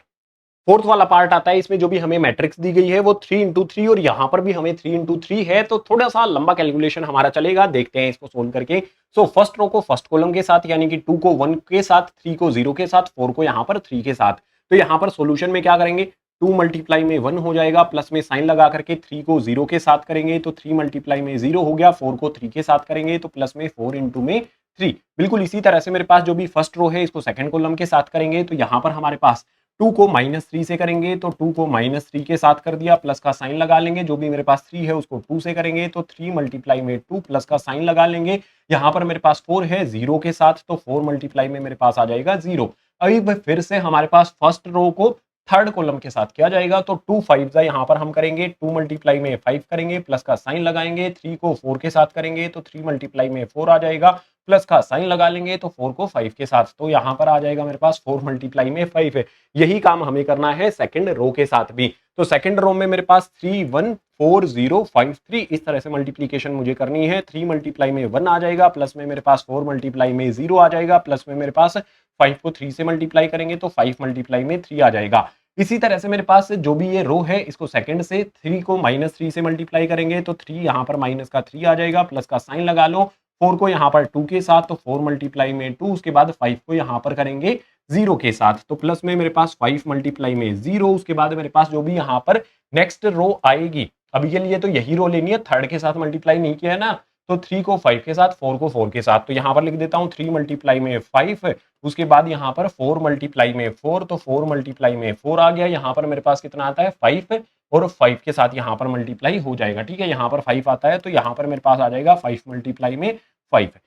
फोर्थ वाला पार्ट आता है, इसमें जो भी हमें मैट्रिक्स दी गई है वो 3 into 3 और यहाँ पर भी हमें 3 into 3 है, तो थोड़ा सा लंबा कैलकुलेशन हमारा चलेगा। देखते हैं इसको सोल्व करके। सो फर्स्ट रो को फर्स्ट कॉलम के साथ, यानी कि 2 को 1 के साथ, 3 को 0 के साथ, 4 को यहाँ पर 3 के साथ। तो यहाँ पर सोल्यूशन में क्या करेंगे 2 मल्टीप्लाई में 1 हो जाएगा, प्लस में साइन लगा करके 3 को 0 के साथ करेंगे तो 3 मल्टीप्लाई में 0 हो गया। 4 को 3 के साथ करेंगे तो प्लस में 4 into में 3। बिल्कुल इसी तरह से मेरे पास जो भी फर्स्ट रो है इसको सेकंड कॉलम के साथ करेंगे तो यहाँ पर हमारे पास 2 को -3 से करेंगे तो 2 को -3 के साथ कर दिया, प्लस का साइन लगा लेंगे। जो भी मेरे पास 3 है उसको 2 से करेंगे तो 3 मल्टीप्लाई में 2 प्लस का साइन लगा लेंगे। यहाँ पर मेरे पास 4 है 0 के साथ, तो 4 मल्टीप्लाई में मेरे पास आ जाएगा 0। अभी फिर से हमारे पास फर्स्ट रो को थर्ड कॉलम के साथ किया जाएगा तो 2 5 जा यहाँ पर हम करेंगे 2 मल्टीप्लाई में 5 करेंगे, प्लस का साइन लगाएंगे। 3 को 4 के साथ करेंगे तो 3 मल्टीप्लाई में 4 आ जाएगा, प्लस का साइन लगा लेंगे तो 4 को 5 के साथ, तो यहाँ पर आ जाएगा मेरे पास 4 मल्टीप्लाई में 5 है। यही काम हमें करना है सेकंड रो के साथ भी। तो सेकंड रो में मेरे पास 3 1 4 0 5 3 इस तरह से मल्टीप्लीकेशन मुझे करनी है। 3 मल्टीप्लाई में 1 आ जाएगा, प्लस में मेरे पास 4 मल्टीप्लाई में 0 आ जाएगा, प्लस में मेरे पास 5 को 3 से मल्टीप्लाई करेंगे तो 5 मल्टीप्लाई में 3 आ जाएगा। इसी तरह से मेरे पास जो भी ये रो है इसको सेकंड से 3 को -3 से मल्टीप्लाई करेंगे तो 3 यहाँ पर माइनस का 3 आ जाएगा, प्लस का साइन लगा लो। 4 को यहाँ पर 2 के साथ तो 4 मल्टीप्लाई में 2, उसके बाद 5 को यहाँ पर करेंगे 0 के साथ तो प्लस में मेरे पास 5 मल्टीप्लाई में 0। उसके बाद मेरे पास जो भी यहाँ पर नेक्स्ट रो आएगी, अभी के लिए तो यही रो लेनी है, थर्ड के साथ मल्टीप्लाई नहीं किया है ना, तो 3 को 5 के साथ, 4 को 4 के साथ, तो यहाँ पर लिख देता हूँ 3 मल्टीप्लाई में 5, उसके बाद यहाँ पर 4 मल्टीप्लाई में 4, तो 4 मल्टीप्लाई में 4 आ गया। यहाँ पर मेरे पास कितना आता है 5, और 5 के साथ यहाँ पर मल्टीप्लाई हो जाएगा। ठीक है, यहाँ पर 5 आता है तो यहाँ पर मेरे पास आ जाएगा 5 मल्टीप्लाई में 5।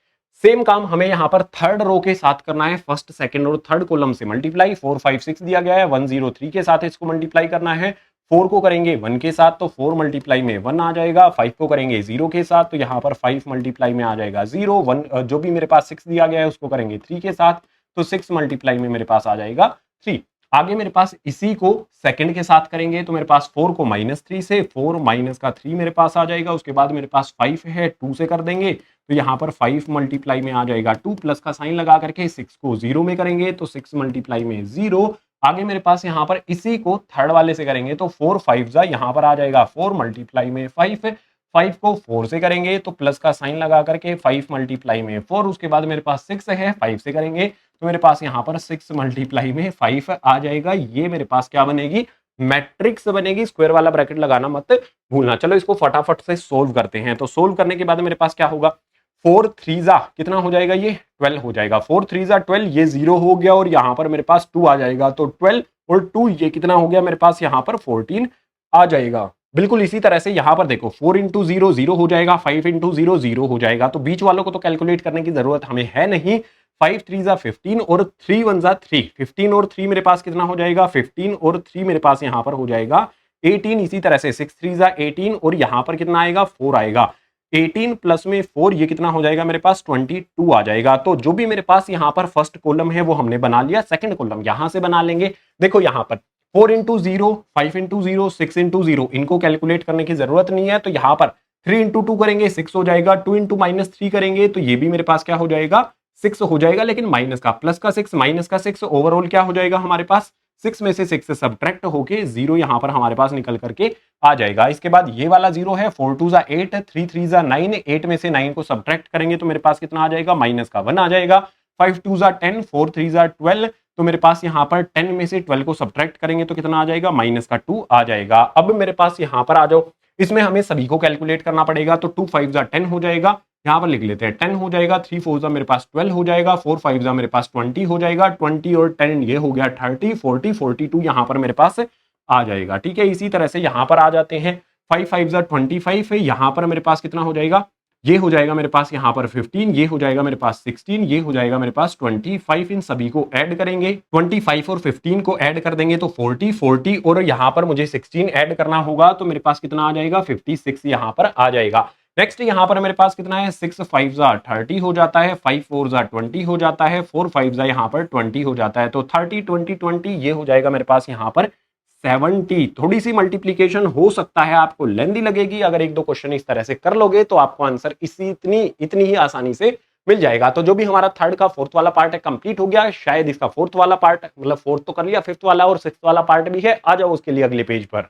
सेम काम हमें यहाँ पर थर्ड रो के साथ करना है, फर्स्ट सेकंड और थर्ड कॉलम से मल्टीप्लाई। 4 5 6 दिया गया है, 103 के साथ इसको मल्टीप्लाई करना है। 4 को करेंगे 1 के साथ तो 4 मल्टीप्लाई में 1 आ जाएगा। 5 को करेंगे 0 के साथ तो यहाँ पर 5 मल्टीप्लाई में आ जाएगा 0। 1 जो भी मेरे पास 6 दिया गया है उसको करेंगे 3 के साथ तो 6 मल्टीप्लाई में मेरे पास आ जाएगा 3। आगे मेरे पास इसी को सेकंड के साथ करेंगे तो मेरे पास 4 को -3 से 4 माइनस का 3 मेरे पास आ जाएगा। उसके बाद मेरे पास 5 है, 2 से कर देंगे तो यहाँ पर 5 मल्टीप्लाई में आ जाएगा 2, प्लस का साइन लगा करके 6 को 0 में करेंगे तो 6 मल्टीप्लाई में 0। आगे मेरे पास यहाँ पर इसी को थर्ड वाले से करेंगे तो 4 5 जा यहाँ पर आ जाएगा 4 मल्टीप्लाई में 5। 5 को 4 से करेंगे तो प्लस का साइन लगा करके 5 मल्टीप्लाई में 4। उसके बाद मेरे पास 6 है, 5 से करेंगे तो मेरे पास यहाँ पर 6 मल्टीप्लाई में 5 आ जाएगा। ये मेरे पास क्या बनेगी, मैट्रिक्स बनेगी। स्क्वायर वाला ब्रैकेट लगाना मत भूलना। चलो इसको फटाफट से सोल्व करते हैं। तो सोल्व करने के बाद मेरे पास क्या होगा, 4 3 जा कितना हो जाएगा, ये 12 हो जाएगा। 4 3 जा 12, ये 0 हो गया और यहाँ पर मेरे पास 2 आ जाएगा तो 12 और 2 ये कितना हो गया मेरे पास यहाँ पर 14 आ जाएगा। बिल्कुल इसी तरह से यहाँ पर देखो 4 इंटू 0 0 हो जाएगा, 5 इंटू 0 0 हो जाएगा। तो बीच वालों को तो कैलकुलेट करने की जरूरत हमें है नहीं। 5 3 जा 15 और 3 1 जा 3, 15 और 3 मेरे पास कितना हो जाएगा, 15 और 3 मेरे पास यहाँ पर हो जाएगा 18। इसी तरह से 6 3 जा 18 और यहाँ पर कितना आएगा 4 आएगा। 18 प्लस में 4 ये कितना हो जाएगा मेरे पास 22 आ जाएगा। तो जो भी मेरे पास यहाँ पर फर्स्ट कॉलम है वो हमने बना लिया। सेकंड कॉलम यहाँ से बना लेंगे। देखो यहाँ पर 4 इंटू 0, 5 इंटू 0, 6 इंटू 0 इनको कैलकुलेट करने की जरूरत नहीं है। तो यहाँ पर 3 इंटू 2 करेंगे 6 हो जाएगा, 2 इंटू -3 करेंगे तो ये भी मेरे पास क्या हो जाएगा 6 हो जाएगा, लेकिन माइनस का, प्लस का 6 माइनस का 6 ओवरऑल क्या हो जाएगा हमारे पास 6 में से 6 सब्ट्रैक्ट होके 0 यहाँ पर हमारे पास निकल करके आ जाएगा। इसके बाद ये वाला 0 है, 4 2 जा 8, 3 3 जा 9, 8 में से 9 को सब्ट्रैक्ट करेंगे तो मेरे पास कितना आ जाएगा, माइनस का 1 आ जाएगा। 5 2 जा 10, 4 3 जा 12, तो मेरे पास यहाँ पर 10 में से 12 को सब्ट्रैक्ट करेंगे तो कितना आ जाएगा, माइनस का 2 आ जाएगा। अब मेरे पास यहाँ पर आ जाओ, इसमें हमें सभी को कैलकुलेट करना पड़ेगा। तो 2 5 जा 10 हो जाएगा, यहाँ पर लिख लेते हैं 10 हो जाएगा। 3 4 जा मेरे पास 12 हो जाएगा, 4 5 जा मेरे पास 20 हो जाएगा, 20 और 10 ये हो गया 30, 40 42 यहाँ पर मेरे पास आ जाएगा। ठीक है, इसी तरह से यहाँ पर आ जाते हैं 5 5 जा 25 है, यहाँ पर मेरे पास कितना हो जाएगा, ये हो जाएगा मेरे पास यहाँ पर 15, ये हो जाएगा मेरे पास 16, ये हो जाएगा मेरे पास 25। इन सभी को ऐड करेंगे, 25 और 15 को ऐड कर देंगे तो 40 40 और यहाँ पर मुझे 16 ऐड करना होगा तो मेरे पास कितना आ जाएगा 56 यहाँ पर आ जाएगा। नेक्स्ट यहाँ पर मेरे पास कितना है, 6 5 जा 30 हो जाता है, 5 4 जा 20 हो जाता है, 4 5 जा यहाँ पर 20 हो जाता है। तो 30 20 20 ये हो जाएगा मेरे पास यहाँ पर 70। थोड़ी सी मल्टीप्लीकेशन हो सकता है आपको लेंदी लगेगी, अगर एक दो क्वेश्चन इस तरह से कर लोगे तो आपको आंसर इतनी ही आसानी से मिल जाएगा। तो जो भी हमारा थर्ड का फोर्थ वाला पार्ट है कंप्लीट हो गया। शायद इसका फोर्थ वाला पार्ट, मतलब फोर्थ तो कर लिया, फिफ्थ वाला और सिक्स्थ वाला पार्ट भी है। आ जाओ उसके लिए अगले पेज पर।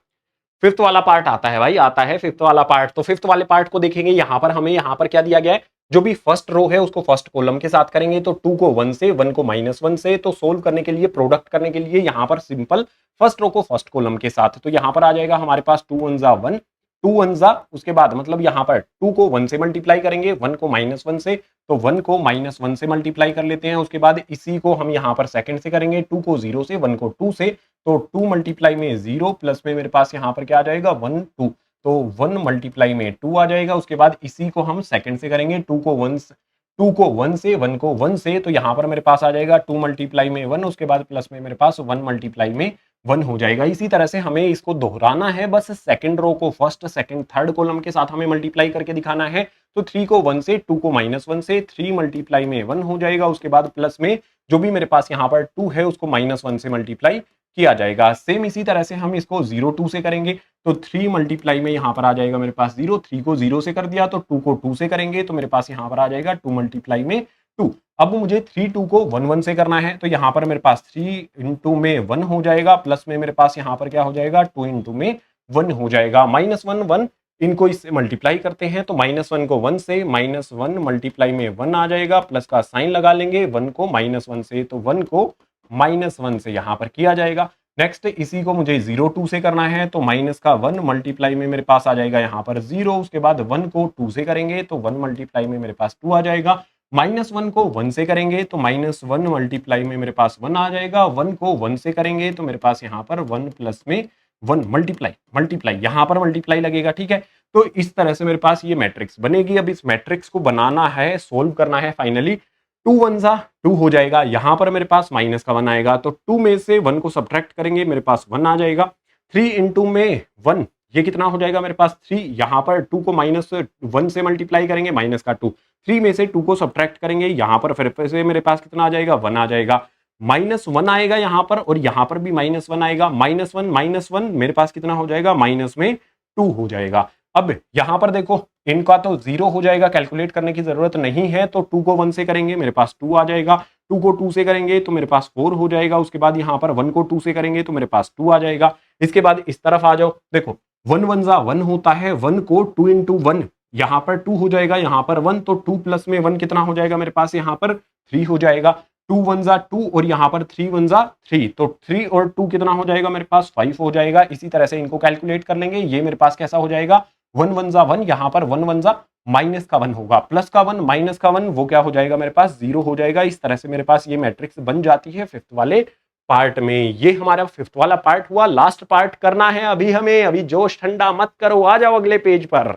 फिफ्थ वाला पार्ट आता है भाई, आता है फिफ्थ वाला पार्ट। तो फिफ्थ वाले पार्ट को देखेंगे। यहाँ पर हमें यहाँ पर क्या दिया गया है, जो भी फर्स्ट रो है उसको फर्स्ट कॉलम के साथ करेंगे तो 2 को 1 से, 1 को -1 से। तो सोल्व करने के लिए, प्रोडक्ट करने के लिए यहाँ पर सिंपल फर्स्ट रो को फर्स्ट कॉलम के साथ। तो यहाँ पर आ जाएगा हमारे पास 2 1 जा 1, 2 1 जा, उसके बाद मतलब यहाँ पर 2 को 1 से मल्टीप्लाई करेंगे, 1 को -1 से, तो 1 को -1 से मल्टीप्लाई कर लेते हैं। उसके बाद इसी को हम यहाँ पर सेकंड से करेंगे, 2 को 0 से, 1 को 2 से, तो 2 मल्टीप्लाई में 0 प्लस में मेरे पास यहाँ पर क्या आ जाएगा 1 2, तो 1 मल्टीप्लाई में 2 आ जाएगा। उसके बाद इसी को हम सेकंड से करेंगे, 2 को 1 से, 1 को 1 से, तो यहाँ पर मेरे पास आ जाएगा 2 मल्टीप्लाई में 1, उसके बाद प्लस में मेरे पास 1 मल्टीप्लाई में 1 हो जाएगा। इसी तरह से हमें इसको दोहराना है, बस सेकंड रो को फर्स्ट सेकंड थर्ड कॉलम के साथ हमें मल्टीप्लाई करके दिखाना है। तो 3 को 1 से, 2 को -1 से, 3 मल्टीप्लाई में 1 हो जाएगा। उसके बाद प्लस में जो भी मेरे पास यहाँ पर 2 है उसको -1 से मल्टीप्लाई किया जाएगा। सेम इसी तरह से हम इसको 0 2 से करेंगे, तो 3 मल्टीप्लाई में यहाँ पर आ जाएगा मेरे पास 0, 3 को 0 से कर दिया, तो 2 को 2 से करेंगे तो मेरे पास यहाँ पर आ जाएगा 2 मल्टीप्लाई में 2। अब मुझे 3 2 को 1 1 से करना है, तो यहाँ पर मेरे पास 3 इंटू में 1 हो जाएगा, प्लस में मेरे पास यहाँ पर क्या हो जाएगा 2 इंटू में 1 हो जाएगा। -1 1 इनको इससे मल्टीप्लाई करते हैं, तो -1 को 1 से, -1 मल्टीप्लाई में 1 आ जाएगा, प्लस का साइन लगा लेंगे, 1 को -1 से, तो 1 को -1 से यहाँ पर किया जाएगा। नेक्स्ट इसी को मुझे 0 2 से करना है, तो माइनस का 1 मल्टीप्लाई में मेरे पास आ जाएगा यहाँ पर 0, उसके बाद 1 को 2 से करेंगे तो 1 मल्टीप्लाई में मेरे पास 2 आ जाएगा। -1 को 1 से करेंगे तो -1 मल्टीप्लाई में मेरे पास 1 आ जाएगा। 1 को 1 से करेंगे तो मेरे पास यहाँ पर 1 प्लस में 1 मल्टीप्लाई यहाँ पर मल्टीप्लाई लगेगा, ठीक है। तो इस तरह से मेरे पास ये मैट्रिक्स बनेगी। अब इस मैट्रिक्स को बनाना है, सोल्व करना है। फाइनली 2 1 जा 2 हो जाएगा, यहाँ पर मेरे पास माइनस का 1 आएगा, तो 2 में से 1 को सब्ट्रैक्ट करेंगे, मेरे पास 1 आ जाएगा। 3 इंटू में 1 ये कितना हो जाएगा मेरे पास 3, यहाँ पर 2 को -1 से मल्टीप्लाई करेंगे, माइनस का 2, 3 में से 2 को सब्ट्रैक्ट करेंगे, यहाँ पर फिर से मेरे पास कितना आ जाएगा 1 आ जाएगा। -1 आएगा यहाँ पर और यहाँ पर भी -1 आएगा। -1 मेरे पास कितना हो जाएगा -2 हो जाएगा। अब यहाँ पर देखो इनका तो 0 हो जाएगा, कैलकुलेट करने की जरूरत नहीं है, तो 2 को 1 से करेंगे मेरे पास 2 आ जाएगा। 2 को 2 से करेंगे तो मेरे पास 4 हो जाएगा। उसके बाद यहाँ पर 1 को 2 से करेंगे तो मेरे पास 2 आ जाएगा। इसके बाद इस तरफ आ जाओ, देखो 1 1 जा 1 होता है, 1 को 2 इंटू 1 यहाँ पर 2 हो जाएगा, यहाँ पर 1, तो 2 प्लस में 1 कितना हो जाएगा मेरे पास यहाँ पर 3 हो जाएगा। 2 1 जा 2 और यहाँ पर 3 1 जा 3, तो 3 और 2 कितना हो जाएगा मेरे पास 5 हो जाएगा। इसी तरह से इनको कैलकुलेट कर लेंगे। ये मेरे पास कैसा हो जाएगा 1 1 जा 1, यहाँ पर 1 1 जा माइनस का 1 होगा, प्लस का 1 माइनस का 1 वो क्या हो जाएगा मेरे पास 0 हो जाएगा। इस तरह से मेरे पास ये मैट्रिक्स बन जाती है फिफ्थ वाले पार्ट में। ये हमारा फिफ्थ वाला पार्ट हुआ। लास्ट पार्ट करना है अभी हमें, अभी जोश ठंडा मत करो, आ जाओ अगले पेज पर।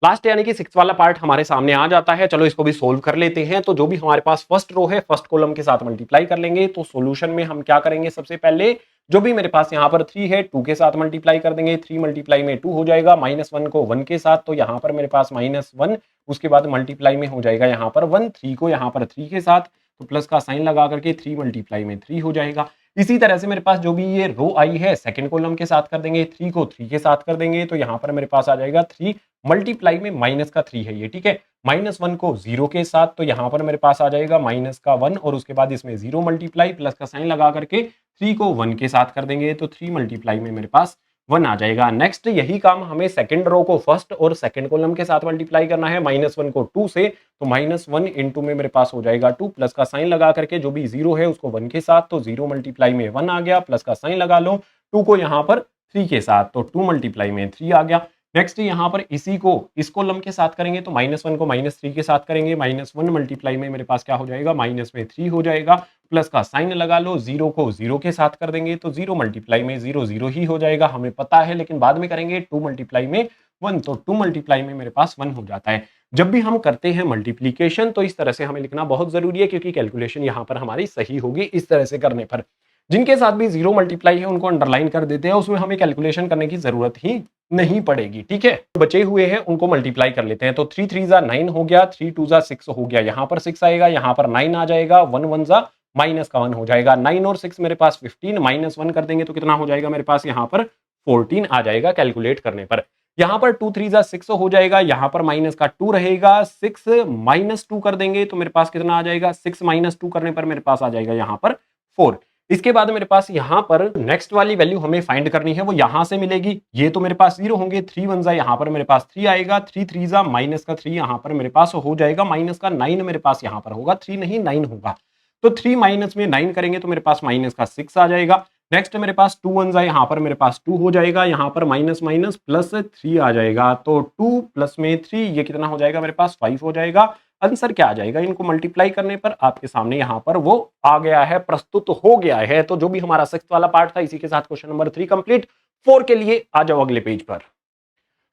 लास्ट यानी कि सिक्स वाला पार्ट हमारे सामने आ जाता है। चलो इसको भी सोल्व कर लेते हैं। तो जो भी हमारे पास फर्स्ट रो है, फर्स्ट कॉलम के साथ मल्टीप्लाई कर लेंगे। तो सॉल्यूशन में हम क्या करेंगे, सबसे पहले जो भी मेरे पास यहाँ पर 3 है 2 के साथ मल्टीप्लाई कर देंगे। 3 मल्टीप्लाई में 2 हो जाएगा, -1 को 1 के साथ, तो यहाँ पर मेरे पास -1, उसके बाद मल्टीप्लाई में हो जाएगा यहाँ पर 1, 3 को यहाँ पर 3 के साथ, तो प्लस का साइन लगा करके 3 मल्टीप्लाई में 3 हो जाएगा। इसी तरह से मेरे पास जो भी ये रो आई है सेकंड कॉलम के साथ कर देंगे, 3 को 3 के साथ कर देंगे, तो यहाँ पर मेरे पास आ जाएगा 3 मल्टीप्लाई में माइनस का 3 है ये, ठीक है। -1 को 0 के साथ, तो यहाँ पर मेरे पास आ जाएगा माइनस का 1 और उसके बाद इसमें 0 मल्टीप्लाई प्लस का साइन लगा करके 3 को 1 के साथ कर देंगे, तो 3 मल्टीप्लाई में मेरे पास 1 आ जाएगा। नेक्स्ट यही काम हमें सेकंड रो को फर्स्ट और सेकंड कॉलम के साथ मल्टीप्लाई करना है। -1 को 2 से, तो -1 इंटू में मेरे पास हो जाएगा 2, प्लस का साइन लगा करके जो भी 0 है उसको 1 के साथ, तो 0 मल्टीप्लाई में 1 आ गया, प्लस का साइन लगा लो 2 को यहाँ पर 3 के साथ, तो 2 मल्टीप्लाई में 3 आ गया। नेक्स्ट यहाँ पर इसी को इस कॉलम के साथ करेंगे, तो -1 को -3 के साथ करेंगे। -1 मल्टीप्लाई में मेरे पास क्या हो जाएगा, माइनस में 3 हो जाएगा, प्लस का साइन लगा लो, 0 को 0 के साथ कर देंगे, तो 0 मल्टीप्लाई में 0 0 ही हो जाएगा, हमें पता है, लेकिन बाद में करेंगे। 2 मल्टीप्लाई में 1, तो 2 मल्टीप्लाई में मेरे पास 1 हो जाता है। जब भी हम करते हैं मल्टीप्लीकेशन तो इस तरह से हमें लिखना बहुत जरूरी है, क्योंकि कैलकुलेशन यहाँ पर हमारी सही होगी इस तरह से करने पर। जिनके साथ भी 0 मल्टीप्लाई है उनको अंडरलाइन कर देते हैं, उसमें हमें कैलकुलेशन करने की जरूरत ही नहीं पड़ेगी, ठीक है। बचे हुए हैं उनको मल्टीप्लाई कर लेते हैं। तो 3 3 जा 9 हो गया, 3 2 जा 6 हो गया, यहाँ पर 6 आएगा, यहाँ पर 9 आ जाएगा, 1 1 जा माइनस का 1 हो जाएगा। 9 और 6 मेरे पास 15, -1 कर देंगे तो कितना हो जाएगा मेरे पास यहाँ पर 14 आ जाएगा कैलकुलेट करने पर। यहाँ पर 2 3 जा 6 हो जाएगा, यहाँ पर माइनस का 2 रहेगा, 6 -2 कर देंगे तो मेरे पास कितना आ जाएगा, 6 -2 करने पर मेरे पास आ जाएगा यहाँ पर 4। इसके बाद मेरे पास यहाँ पर नेक्स्ट वाली वैल्यू हमें फाइंड करनी है, वो यहाँ से मिलेगी। ये तो मेरे पास 0 होंगे, 3 1 जा यहाँ पर मेरे पास 3 आएगा, 3 3 जा माइनस का 3 यहाँ पर मेरे पास हो जाएगा, माइनस का 9 मेरे पास यहाँ पर होगा, 3 नहीं 9 होगा, तो 3 माइनस में 9 करेंगे तो मेरे पास माइनस का 6 आ जाएगा। नेक्स्ट मेरे पास 2 1 जा यहाँ पर मेरे पास 2 हो जाएगा, यहाँ पर माइनस माइनस प्लस 3 आ जाएगा, तो 2 प्लस में 3 ये कितना हो जाएगा मेरे पास 5 हो जाएगा। आंसर क्या आ जाएगा, इनको मल्टीप्लाई करने पर आपके सामने यहाँ पर वो आ गया है, प्रस्तुत हो गया है। तो जो भी हमारा सिक्स्थ वाला पार्ट था, इसी के साथ क्वेश्चन नंबर 3 कंप्लीट। 4 के लिए आ जाओ अगले पेज पर।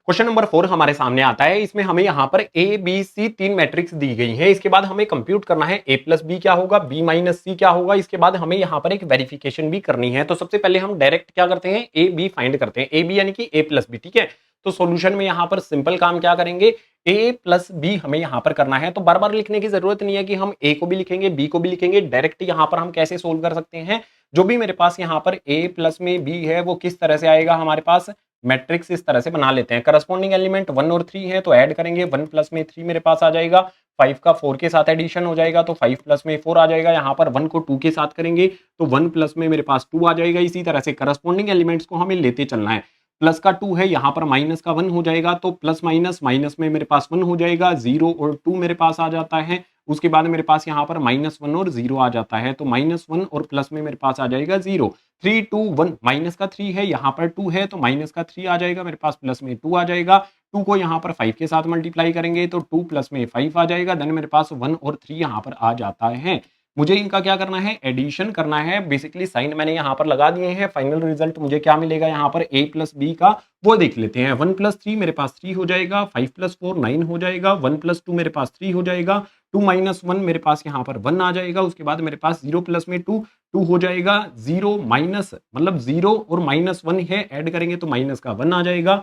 क्वेश्चन नंबर 4 हमारे सामने आता है। इसमें हमें यहाँ पर ए बी सी 3 मैट्रिक्स दी गई हैं। इसके बाद हमें कंप्यूट करना है ए प्लस बी क्या होगा, बी माइनस सी क्या होगा। इसके बाद हमें यहाँ पर एक वेरिफिकेशन भी करनी है। तो सबसे पहले हम डायरेक्ट क्या करते हैं, ए बी फाइंड करते हैं, ए बी यानी कि ए प्लस बी, ठीक है। तो सॉल्यूशन में यहाँ पर सिंपल काम क्या करेंगे, ए प्लस बी हमें यहाँ पर करना है। तो बार बार लिखने की जरूरत नहीं है कि हम ए को भी लिखेंगे बी को भी लिखेंगे, डायरेक्ट यहाँ पर हम कैसे सोल्व कर सकते हैं। जो भी मेरे पास यहाँ पर ए प्लस में बी है वो किस तरह से आएगा, हमारे पास मैट्रिक्स इस तरह से बना लेते हैं। करस्पॉन्डिंग एलिमेंट 1 और 3 है तो ऐड करेंगे, 1 प्लस में 3 मेरे पास आ जाएगा, 5 का 4 के साथ एडिशन हो जाएगा तो 5 प्लस में 4 आ जाएगा। यहाँ पर 1 को 2 के साथ करेंगे तो 1 प्लस में मेरे पास 2 आ जाएगा। इसी तरह से करस्पॉन्डिंग एलिमेंट्स को हमें लेते चलना है। प्लस का 2 है, यहाँ पर माइनस का 1 हो जाएगा, तो प्लस माइनस माइनस में मेरे पास 1 हो जाएगा, 0 और 2 मेरे पास आ जाता है। उसके बाद मेरे पास यहाँ पर -1 और 0 आ जाता है, तो -1 और प्लस में मेरे पास आ जाएगा 0। 3 2 1 माइनस का 3 है, यहाँ पर 2 है तो माइनस का 3 आ जाएगा मेरे पास, प्लस में 2 आ जाएगा। 2 को यहाँ पर 5 के साथ मल्टीप्लाई करेंगे तो 2 प्लस में 5 आ जाएगा, देन मेरे पास 1 और 3 यहाँ पर आ जाता है। मुझे इनका क्या करना है, एडिशन करना है। बेसिकली साइन मैंने यहाँ पर लगा दिए हैं। फाइनल रिजल्ट मुझे क्या मिलेगा यहाँ पर a प्लस बी का, वो देख लेते हैं। 1 प्लस 3 मेरे पास 3 हो जाएगा, 5 प्लस 4 9 हो जाएगा, 1 प्लस 2 मेरे पास 3 हो जाएगा, 2 माइनस 1 मेरे पास यहाँ पर 1 आ जाएगा। उसके बाद मेरे पास 0 प्लस में 2 2 हो जाएगा, 0 माइनस मतलब 0 और -1 है, ऐड करेंगे तो माइनस का 1 आ जाएगा।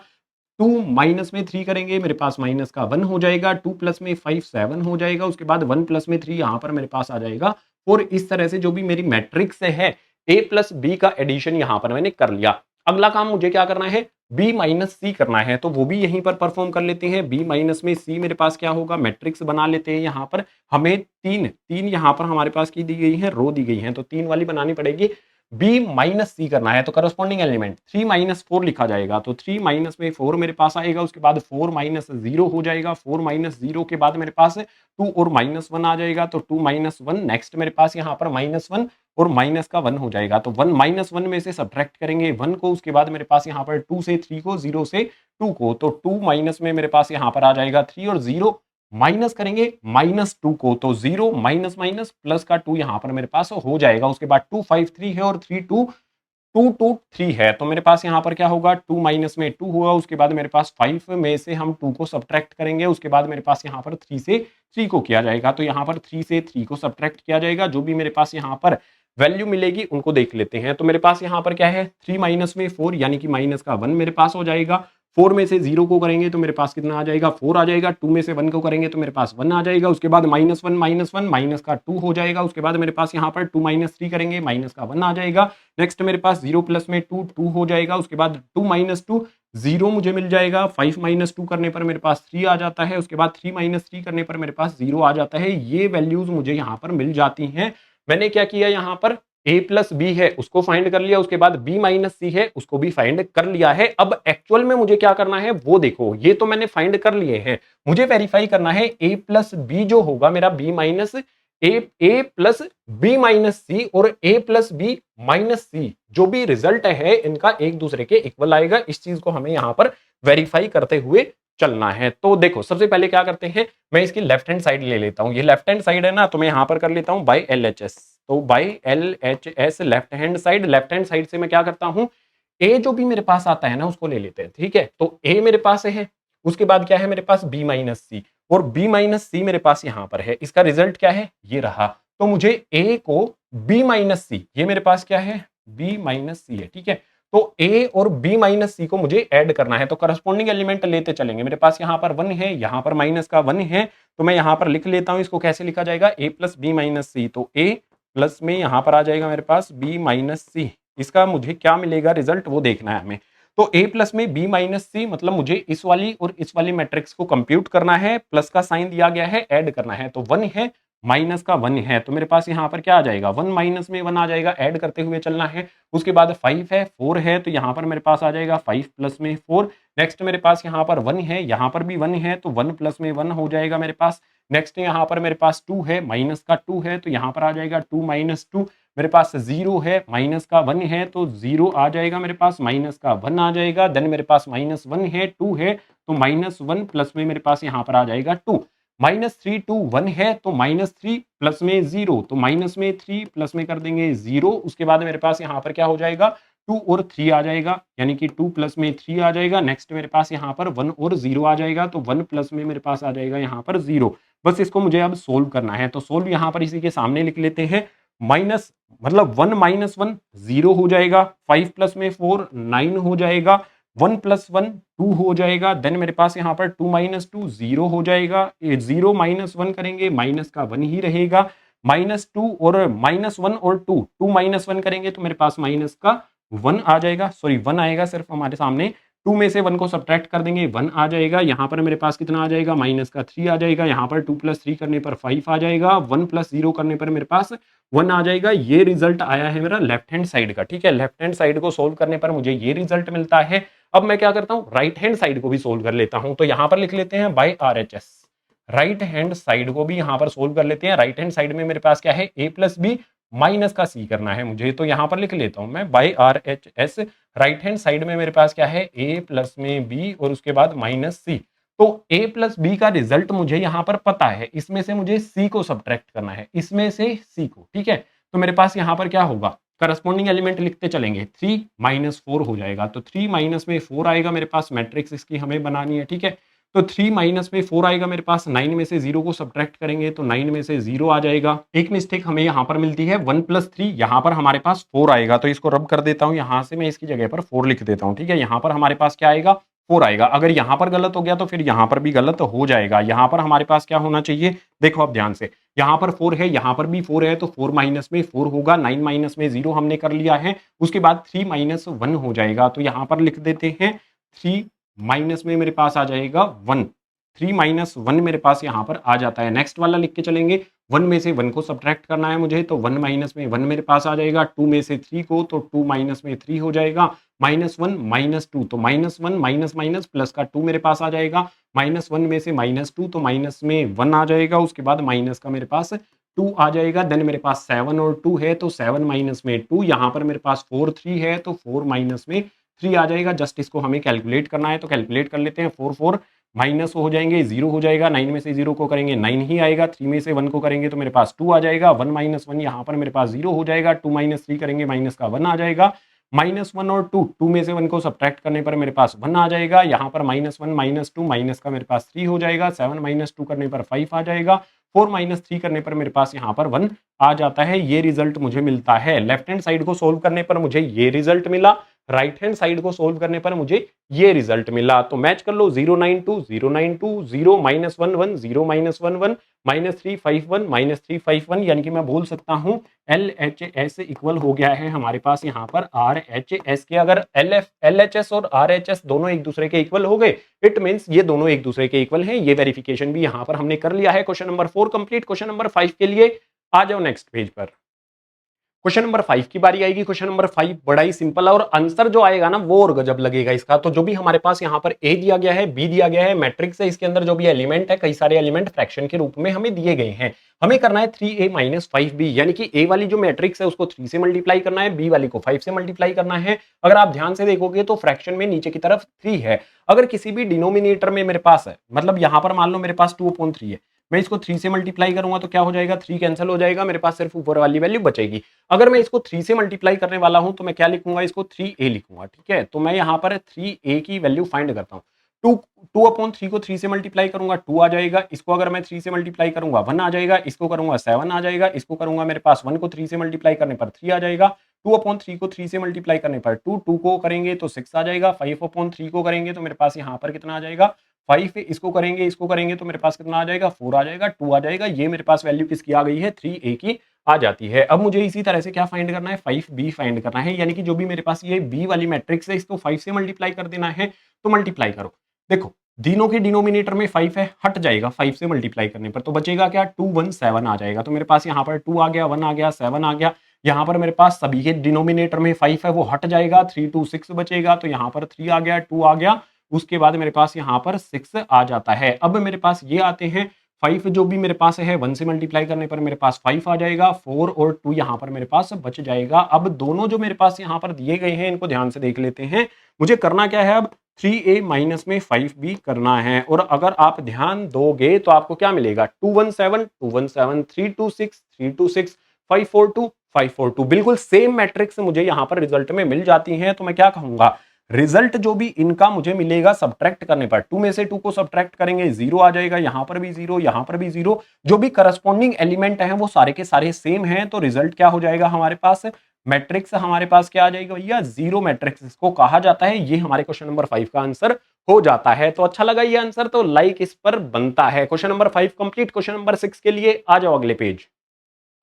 2 माइनस में 3 करेंगे, मेरे पास माइनस का 1 हो जाएगा। 2 प्लस में 5 7 हो जाएगा। उसके बाद 1 प्लस में 3 यहाँ पर मेरे पास आ जाएगा। और इस तरह से जो भी मेरी मैट्रिक्स है a प्लस बी का एडिशन यहाँ पर मैंने कर लिया। अगला काम मुझे क्या करना है, b माइनस सी करना है, तो वो भी यहीं पर परफॉर्म कर लेते हैं। b माइनस में c मेरे पास क्या होगा, मैट्रिक्स बना लेते हैं। यहाँ पर हमें तीन यहाँ पर हमारे पास की दी गई है, रो दी गई है, तो 3 वाली बनानी पड़ेगी। b माइनस सी करना है तो करस्पॉन्डिंग एलिमेंट 3 माइनस 4 लिखा जाएगा, तो 3 माइनस में 4 मेरे पास आएगा। उसके बाद 4 माइनस 0 हो जाएगा, 4 माइनस 0 के बाद मेरे पास 2 और -1 आ जाएगा, तो 2 माइनस 1 नेक्स्ट मेरे पास यहाँ पर -1 और माइनस का 1 हो जाएगा, तो 1 -1 में से सब्ट्रैक्ट करेंगे 1 को। उसके बाद मेरे पास यहाँ पर 2 से 3 को, 0 से 2 को, तो 2 माइनस में मेरे पास यहाँ पर आ जाएगा 3 और 0 माइनस करेंगे -2 को, तो 0 माइनस माइनस प्लस का 2 यहाँ पर मेरे पास हो जाएगा। उसके बाद 2 5 3 है और 3 2 2 2 3 है, तो मेरे पास यहाँ पर क्या होगा, 2 माइनस में 2 हुआ। उसके बाद मेरे पास 5 में से हम 2 को सब्ट्रैक्ट करेंगे। उसके बाद मेरे पास यहाँ पर 3 से 3 को किया जाएगा, तो यहाँ पर 3 से 3 को सब्ट्रैक्ट किया जाएगा। जो भी मेरे पास यहाँ पर वैल्यू मिलेगी उनको देख लेते हैं। तो मेरे पास यहाँ पर क्या है, 3 माइनस में 4 यानी कि माइनस का 1 मेरे पास हो जाएगा। 4 में से 0 को करेंगे तो मेरे पास कितना आ जाएगा, 4 आ जाएगा। 2 में से 1 को करेंगे तो मेरे पास 1 आ जाएगा। उसके बाद -1 -1 माइनस का 2 हो जाएगा। उसके बाद मेरे पास यहाँ पर 2 माइनस 3 करेंगे, माइनस का 1 आ जाएगा। नेक्स्ट मेरे पास 0 प्लस में 2 2 हो जाएगा। उसके बाद 2 माइनस 2 0 मुझे मिल जाएगा। 5 माइनस 2 करने पर मेरे पास 3 आ जाता है। उसके बाद 3 माइनस 3 करने पर मेरे पास 0 आ जाता है। ये वैल्यूज मुझे यहाँ पर मिल जाती हैं। मैंने क्या किया, यहाँ पर a प्लस बी है उसको फाइंड कर लिया, उसके बाद b माइनस सी है उसको भी फाइंड कर लिया है। अब एक्चुअल में मुझे क्या करना है वो देखो, ये तो मैंने फाइंड कर लिए हैं, मुझे वेरीफाई करना है a प्लस बी जो होगा मेरा b माइनस ए प्लस बी माइनस सी और a प्लस बी माइनस सी, जो भी रिजल्ट है इनका एक दूसरे के इक्वल आएगा। इस चीज को हमें यहाँ पर वेरीफाई करते हुए चलना है। तो देखो सबसे पहले क्या करते हैं, मैं इसकी लेफ्ट हैंड साइड ले लेता हूं। ये लेफ्ट हैंड साइड है ना, तो मैं यहां पर कर लेता हूं बाई LHS। तो by LHS left hand side, left hand side से मैं क्या करता हूं, ए जो भी मेरे पास आता है ना उसको ले लेते हैं, ठीक है। तो ए मेरे पास है, उसके बाद क्या है मेरे पास b माइनस सी, और b माइनस सी मेरे पास यहां पर है। इसका रिजल्ट क्या है, ये रहा। तो मुझे a को b माइनस सी, ये मेरे पास क्या है b माइनस सी है, ठीक है। तो a और b माइनस सी को मुझे ऐड करना है, तो करस्पॉन्डिंग एलिमेंट लेते चलेंगे। मेरे पास यहाँ पर 1 है, यहाँ पर माइनस का 1 है, तो मैं यहाँ पर लिख लेता हूँ। इसको कैसे लिखा जाएगा, a प्लस बी माइनस सी, तो a प्लस में यहाँ पर आ जाएगा मेरे पास b माइनस सी। इसका मुझे क्या मिलेगा रिजल्ट वो देखना है हमें। तो a प्लस में b माइनस सी मतलब मुझे इस वाली और इस वाली मैट्रिक्स को कंप्यूट करना है, प्लस का साइन दिया गया है, ऐड करना है। तो 1 है, माइनस का 1 है, तो मेरे पास यहाँ पर क्या आ जाएगा, 1 माइनस में 1 आ जाएगा, ऐड करते हुए चलना है। उसके बाद 5 है, 4 है, तो यहाँ पर मेरे पास आ जाएगा 5 प्लस में 4। नेक्स्ट मेरे पास यहाँ पर 1 है, यहाँ पर भी 1 है, तो 1 प्लस में 1 हो जाएगा मेरे पास। नेक्स्ट यहाँ पर मेरे पास 2 है, माइनस का 2 है, तो यहाँ पर आ जाएगा 2 माइनस 2। मेरे पास 0 है, माइनस का 1 है, तो 0 आ जाएगा मेरे पास, माइनस का 1 आ जाएगा। देन मेरे पास -1 है, 2 है, तो -1 प्लस में मेरे पास यहाँ पर आ जाएगा 2। -3 2 1 है, तो -3 प्लस में 0, तो माइनस में 3 प्लस में कर देंगे 0। उसके बाद मेरे पास यहाँ पर क्या हो जाएगा, 2 और 3 आ जाएगा, यानी कि 2 प्लस में 3 आ जाएगा। नेक्स्ट मेरे पास यहाँ पर 1 और 0 आ जाएगा, तो 1 प्लस में मेरे पास आ जाएगा यहाँ पर 0। बस इसको मुझे अब सोल्व करना है, तो सोल्व यहाँ पर इसी के सामने लिख लेते हैं। माइनस मतलब 1 माइनस 1 0 हो जाएगा, 5 प्लस में 4 9 हो जाएगा, 1 प्लस 1 2 हो जाएगा। देन मेरे पास यहाँ पर 2 माइनस 2 0 हो जाएगा, 0 माइनस 1 करेंगे, माइनस का 1 ही रहेगा। -2 और -1 और 2 2 माइनस 1 करेंगे तो मेरे पास माइनस का 1 आ जाएगा, सॉरी 1 आएगा सिर्फ हमारे सामने। 2 में से 1 को सब्ट्रैक्ट कर देंगे, 1 आ जाएगा। यहाँ पर मेरे पास कितना आ जाएगा, माइनस का 3 आ जाएगा। यहाँ पर 2 प्लस 3 करने पर 5 आ जाएगा, 1 प्लस 0 करने पर मेरे पास 1 आ जाएगा। ये रिजल्ट आया है मेरा लेफ्ट हैंड साइड का, ठीक है। लेफ्ट हैंड साइड को सोल्व करने पर मुझे ये रिजल्ट मिलता है। अब मैं क्या करता हूँ, राइट हैंड साइड को भी सोल्व कर लेता हूँ। तो यहाँ पर लिख लेते हैं by RHS। Right hand side को भी यहाँ पर सोल्व कर लेते हैं। राइट हैंड साइड में मेरे पास क्या है, a प्लस बी माइनस का c करना है मुझे, तो यहाँ पर लिख लेता हूं मैं by R H S. Right hand side में मेरे पास क्या है, a प्लस में b और उसके बाद माइनस c। तो a प्लस बी का रिजल्ट मुझे यहाँ पर पता है, इसमें से मुझे c को सब्ट्रैक्ट करना है, इसमें से c को, ठीक है। तो मेरे पास यहाँ पर क्या होगा, करस्पॉन्डिंग एलिमेंट लिखते चलेंगे, 3 माइनस 4 हो जाएगा, तो 3 माइनस में 4 आएगा मेरे पास, मैट्रिक्स इसकी हमें बनानी है, ठीक है। तो 3 माइनस में 4 आएगा मेरे पास, 9 में से 0 को सब्ट्रैक्ट करेंगे तो 9 में से 0 आ जाएगा। एक मिस्टेक हमें यहाँ पर मिलती है, 1 प्लस 3, यहाँ पर हमारे पास 4 आएगा, तो इसको रब कर देता हूँ, यहाँ से मैं इसकी जगह पर 4 लिख देता हूँ, ठीक है। यहाँ पर हमारे पास क्या आएगा, 4 आएगा। अगर यहाँ पर गलत हो गया तो फिर यहाँ पर भी गलत हो जाएगा। यहाँ पर हमारे पास क्या होना चाहिए, देखो अब ध्यान से, यहाँ पर 4 है, यहाँ पर भी 4 है, तो 4 माइनस में 4 होगा, 9 माइनस में 0 हमने कर लिया है, उसके बाद 3 माइनस 1 हो जाएगा, तो यहाँ पर लिख देते हैं 3 माइनस में मेरे पास आ जाएगा 1, 3 माइनस 1 मेरे पास यहाँ पर आ जाता है। नेक्स्ट वाला लिख के चलेंगे, 1 में से 1 को सब्ट्रैक्ट करना है मुझे, तो 1 माइनस में 1 मेरे पास आ जाएगा, 2 में से 3 को, तो 2 माइनस में 3 हो जाएगा, माइनस 1 माइनस 2, तो माइनस 1 माइनस माइनस प्लस का 2 मेरे पास आ जाएगा, माइनस 1 में से माइनस 2, तो माइनस में 1 आ जाएगा, उसके बाद माइनस का मेरे पास 2 आ जाएगा। देन मेरे पास 7 और 2 है, तो 7 माइनस में 2, यहाँ पर मेरे पास 4 3 है, तो 4 माइनस में 3 आ जाएगा। जस्ट इसको हमें कैलकुलेट करना है, तो कैलकुलेट कर लेते हैं। 4 4 माइनस हो जाएंगे, 0 हो जाएगा, 9 में से 0 को करेंगे 9 ही आएगा, 3 में से 1 को करेंगे तो मेरे पास 2 आ जाएगा, 1 माइनस 1 यहाँ पर मेरे पास 0 हो जाएगा, 2 माइनस 3 करेंगे, माइनस का 1 आ जाएगा, माइनस 1 और 2, 2 में से 1 को सब्ट्रैक्ट करने पर मेरे पास 1 आ जाएगा, यहाँ पर माइनस 1 माइनस 2, माइनस का मेरे पास 3 हो जाएगा, 7 माइनस 2 करने पर 5 आ जाएगा, 4 माइनस 3 करने पर मेरे पास यहाँ पर 1 आ जाता है। ये रिजल्ट मुझे मिलता है। लेफ्ट हैंड साइड को सोल्व करने पर मुझे ये रिजल्ट मिला, राइट हैंड साइड को सोल्व करने पर मुझे ये रिजल्ट मिला। तो मैच कर लो, 092 092 0 माइनस 1 1 0 माइनस 1 1 माइनस 351 माइनस 351, यानी कि मैं बोल सकता हूं LHS इक्वल हो गया है हमारे पास यहाँ पर RHS के। अगर LHS और RHS दोनों एक दूसरे के इक्वल हो गए, इट मींस ये दोनों एक दूसरे के इक्वल हैं। ये वेरिफिकेशन भी यहाँ पर हमने कर लिया है। Question number 4 complete. Question number 5 के लिए आ जाओ नेक्स्ट पेज पर। क्वेश्चन नंबर 5 की बारी आएगी। क्वेश्चन नंबर 5 बड़ा ही सिंपल है और आंसर जो आएगा ना वो और गजब लगेगा इसका। तो जो भी हमारे पास यहाँ पर ए दिया गया है, बी दिया गया है, मैट्रिक्स है, इसके अंदर जो भी एलिमेंट है, कई सारे एलिमेंट फ्रैक्शन के रूप में हमें दिए गए हैं। हमें करना है 3a माइनस 5b, यानी कि ए वाली जो मैट्रिक्स है उसको 3 से मल्टीप्लाई करना है, बी वाली को 5 से मल्टीप्लाई करना है। अगर आप ध्यान से देखोगे तो फ्रैक्शन में नीचे की तरफ 3 है। अगर किसी भी डिनोमिनेटर में मेरे पास है, मतलब यहाँ पर मान लो मेरे पास 2/3 है, मैं इसको 3 से मल्टीप्लाई करूंगा तो क्या हो जाएगा, 3 कैंसिल हो जाएगा, मेरे पास सिर्फ ऊपर वाली वैल्यू बचेगी। अगर मैं इसको 3 से मल्टीप्लाई करने वाला हूं तो मैं क्या लिखूंगा, इसको 3a लिखूंगा, ठीक है। तो मैं यहाँ पर 3a की वैल्यू फाइंड करता हूँ। 2/3 को 3 से मल्टीप्लाई करूंगा 2 आ जाएगा, इसको अगर मैं 3 से मल्टीप्लाई करूंगा 1 आ जाएगा, इसको करूंगा 7 आ जाएगा, इसको करूंगा मेरे पास 1 को 3 से मल्टीप्लाई करने पर 3 आ जाएगा, 2/3 को 3 से मल्टीप्लाई करने पर 2, 2 को करेंगे तो 6 आ जाएगा, 5/3 को करेंगे तो मेरे पास यहाँ पर कितना आ जाएगा 5, इसको करेंगे तो मेरे पास कितना आ जाएगा 4 आ जाएगा, 2 आ जाएगा। ये मेरे पास वैल्यू किसकी आ गई है, 3a की आ जाती है। अब मुझे इसी तरह से क्या फाइंड करना है, 5b फाइंड करना है, यानी कि जो भी मेरे पास ये b वाली मैट्रिक्स है इसको 5 से मल्टीप्लाई कर देना है। तो मल्टीप्लाई करो, देखो तीनों के डिनोमिनेटर में 5 है, हट जाएगा 5 से मल्टीप्लाई करने पर, तो बचेगा क्या 2 1 7 आ जाएगा। तो मेरे पास यहाँ पर 2 आ गया, 1 आ गया, 7 आ गया। यहाँ पर मेरे पास सभी के डिनोमिनेटर में 5 है, वो हट जाएगा, 3 2 6 बचेगा, तो यहाँ पर 3 आ गया, 2 आ गया, उसके बाद मेरे पास यहाँ पर 6 आ जाता है। अब मेरे पास ये आते हैं 5 जो भी मेरे पास है 1 से मल्टीप्लाई करने पर मेरे पास 5 आ जाएगा, 4 और 2 यहाँ पर मेरे पास बच जाएगा। अब दोनों जो मेरे पास यहाँ पर दिए गए हैं इनको ध्यान से देख लेते हैं। मुझे करना क्या है, अब 3a माइनस में 5b करना है। और अगर आप ध्यान दोगे तो आपको क्या मिलेगा, 217 217, 326 326, 542 542, बिल्कुल सेम मैट्रिक्स मुझे यहाँ पर रिजल्ट में मिल जाती है। तो मैं क्या कहूंगा, रिजल्ट जो भी इनका मुझे मिलेगा सब्ट्रैक्ट करने पर, 2 में से 2 को सब्ट्रैक्ट करेंगे 0 आ जाएगा, यहां पर भी 0, यहां पर भी 0, जो भी करस्पॉन्डिंग एलिमेंट हैं वो सारे के सारे सेम हैं। तो रिजल्ट क्या हो जाएगा हमारे पास, मैट्रिक्स हमारे पास क्या आ जाएगा भैया, जीरो मैट्रिक्स इसको कहा जाता है। ये हमारे क्वेश्चन नंबर 5 का आंसर हो जाता है। तो अच्छा लगा ये आंसर, तो लाइक इस पर बनता है। Question number 5 complete. Question number 6 के लिए आ जाओ अगले पेज।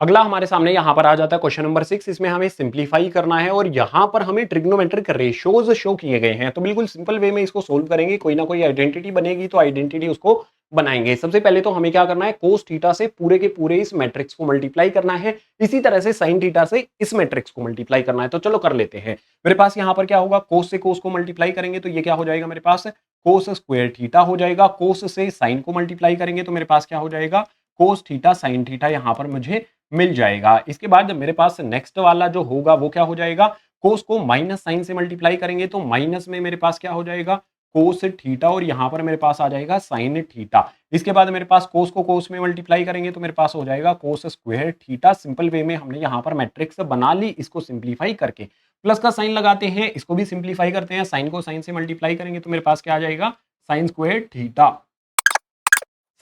अगला हमारे सामने यहां पर आ जाता है क्वेश्चन नंबर 6। इसमें हमें सिंप्लीफाई करना है और यहां पर हमें ट्रिग्नोमेट्रिक रेशियोज शो किए गए हैं। तो बिल्कुल सिंपल वे में इसको सोल्व करेंगे, कोई ना कोई आइडेंटिटी बनेगी तो आइडेंटिटी उसको बनाएंगे। सबसे पहले तो हमें क्या करना है, कोस थीटा से पूरे के पूरे इस मैट्रिक्स को मल्टीप्लाई करना है, इसी तरह से साइन थीटा से इस मैट्रिक्स को मल्टीप्लाई करना है। तो चलो कर लेते हैं। मेरे पास यहां पर क्या होगा, कोस से कोस को मल्टीप्लाई करेंगे तो ये क्या हो जाएगा मेरे पास कोस स्क्वायर थीटा हो जाएगा। कोस से साइन को मल्टीप्लाई करेंगे तो मेरे पास क्या हो जाएगा, कोस थीटा साइन थीटा यहाँ पर मुझे मिल जाएगा। इसके बाद मेरे पास नेक्स्ट वाला जो होगा वो क्या हो जाएगा, कोस को माइनस साइन से मल्टीप्लाई करेंगे तो माइनस में मेरे पास क्या हो जाएगा, कोस थीटा, और यहाँ पर मेरे पास आ जाएगा साइन थीटा। इसके बाद मेरे पास कोस को कोस में मल्टीप्लाई करेंगे तो मेरे पास हो जाएगा कोस स्क्वायर थीटा। सिंपल वे में हमने यहाँ पर मैट्रिक्स बना ली, इसको सिंप्लीफाई करके प्लस का साइन लगाते हैं, इसको भी सिंप्लीफाई करते हैं, साइन को साइन से मल्टीप्लाई करेंगे तो मेरे पास क्या आ जाएगा, साइन स्क्वायर थीटा।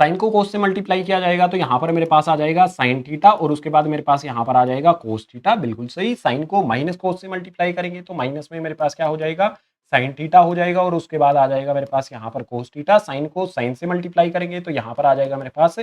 साइन को कोस से मल्टीप्लाई किया जाएगा तो यहाँ पर मेरे पास आ जाएगा साइन थीटा, और उसके बाद मेरे पास यहाँ पर आ जाएगा कोस थीटा। बिल्कुल सही। साइन को माइनस कोस से मल्टीप्लाई करेंगे तो माइनस में मेरे पास क्या हो जाएगा, साइन थीटा हो जाएगा, और उसके बाद आ जाएगा मेरे पास यहाँ पर कोस थीटा। साइन को साइन से मल्टीप्लाई करेंगे तो यहाँ पर आ जाएगा मेरे पास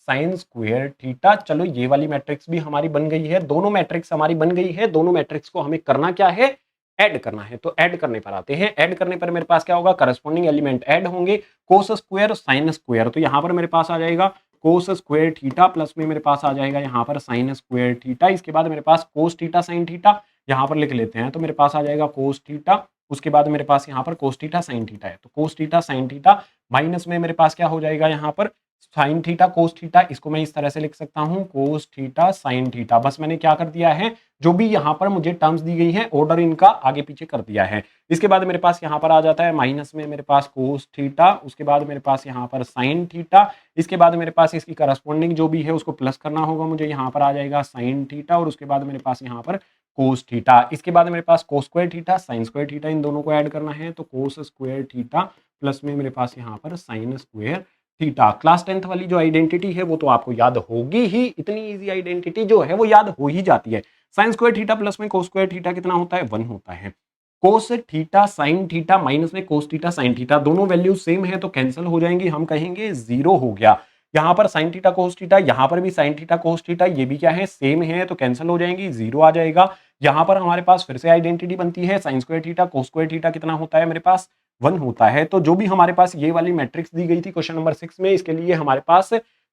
साइन स्क्वायर थीटा। चलो ये वाली मैट्रिक्स भी हमारी बन गई है, दोनों मैट्रिक्स हमारी बन गई है। दोनों मैट्रिक्स को हमें करना क्या है, ऐड करना है। तो ऐड करने पर आते हैं। ऐड करने पर मेरे पास क्या होगा, करस्पॉन्डिंग एलिमेंट ऐड होंगे, कोस स्क्वायर साइन स्क्वायर। तो यहाँ पर मेरे पास आ जाएगा कोस स्क्वायर थीटा, प्लस में मेरे पास आ जाएगा यहाँ पर साइन स्क्वायर थीटा। इसके बाद मेरे पास कोस थीटा साइन थीटा यहाँ पर लिख लेते हैं, तो मेरे पास आ जाएगा कोस थीटा। उसके बाद मेरे पास यहाँ पर कोस थीटा साइन थीटा है, तो cos theta sine theta minus में मेरे पास क्या हो जाएगा, यहाँ पर साइन थीटा कोस थीटा। इसको मैं इस तरह से लिख सकता हूँ, कोस थीटा साइन थीटा। बस मैंने क्या कर दिया है, जो भी यहाँ पर मुझे टर्म्स दी गई हैं ऑर्डर इनका आगे पीछे कर दिया है। इसके बाद मेरे पास यहाँ पर आ जाता है माइनस में मेरे पास कोस थीटा, उसके बाद मेरे पास यहाँ पर साइन थीटा। इसके बाद मेरे पास इसकी करस्पॉन्डिंग जो भी है उसको प्लस करना होगा मुझे, यहाँ पर आ जाएगा साइन थीटा, और उसके बाद मेरे पास यहाँ पर कोस थीटा। इसके बाद मेरे पास cos square theta sine square theta, इन दोनों को ऐड करना है, तो कोस स्क्वायर थीटा प्लस में मेरे पास यहाँ पर sign square theta. Class 10th वाली जो आइडेंटिटी है वो तो आपको याद होगी ही, इतनी इजी आइडेंटिटी जो है वो याद हो ही जाती है। साइन स्क्वायर थीटा प्लस में कोस स्क्वायर थीटा कितना होता है, 1 होता है। Cos theta sine theta minus में कोस थीटा साइन थीटा, दोनों वैल्यू सेम है तो कैंसिल हो जाएंगी, हम कहेंगे 0 हो गया। यहाँ पर साइन थीटा कोस थीटा, यहाँ पर भी साइन थीटा कोस थीटा, ये भी क्या है, सेम है, तो कैंसिल हो जाएंगी, 0 आ जाएगा। यहाँ पर हमारे पास फिर से आइडेंटिटी बनती है, sign square theta cos square theta कितना होता है, मेरे पास 1 होता है। तो जो भी हमारे पास ये वाली मैट्रिक्स दी गई थी क्वेश्चन नंबर 6 में, इसके लिए हमारे पास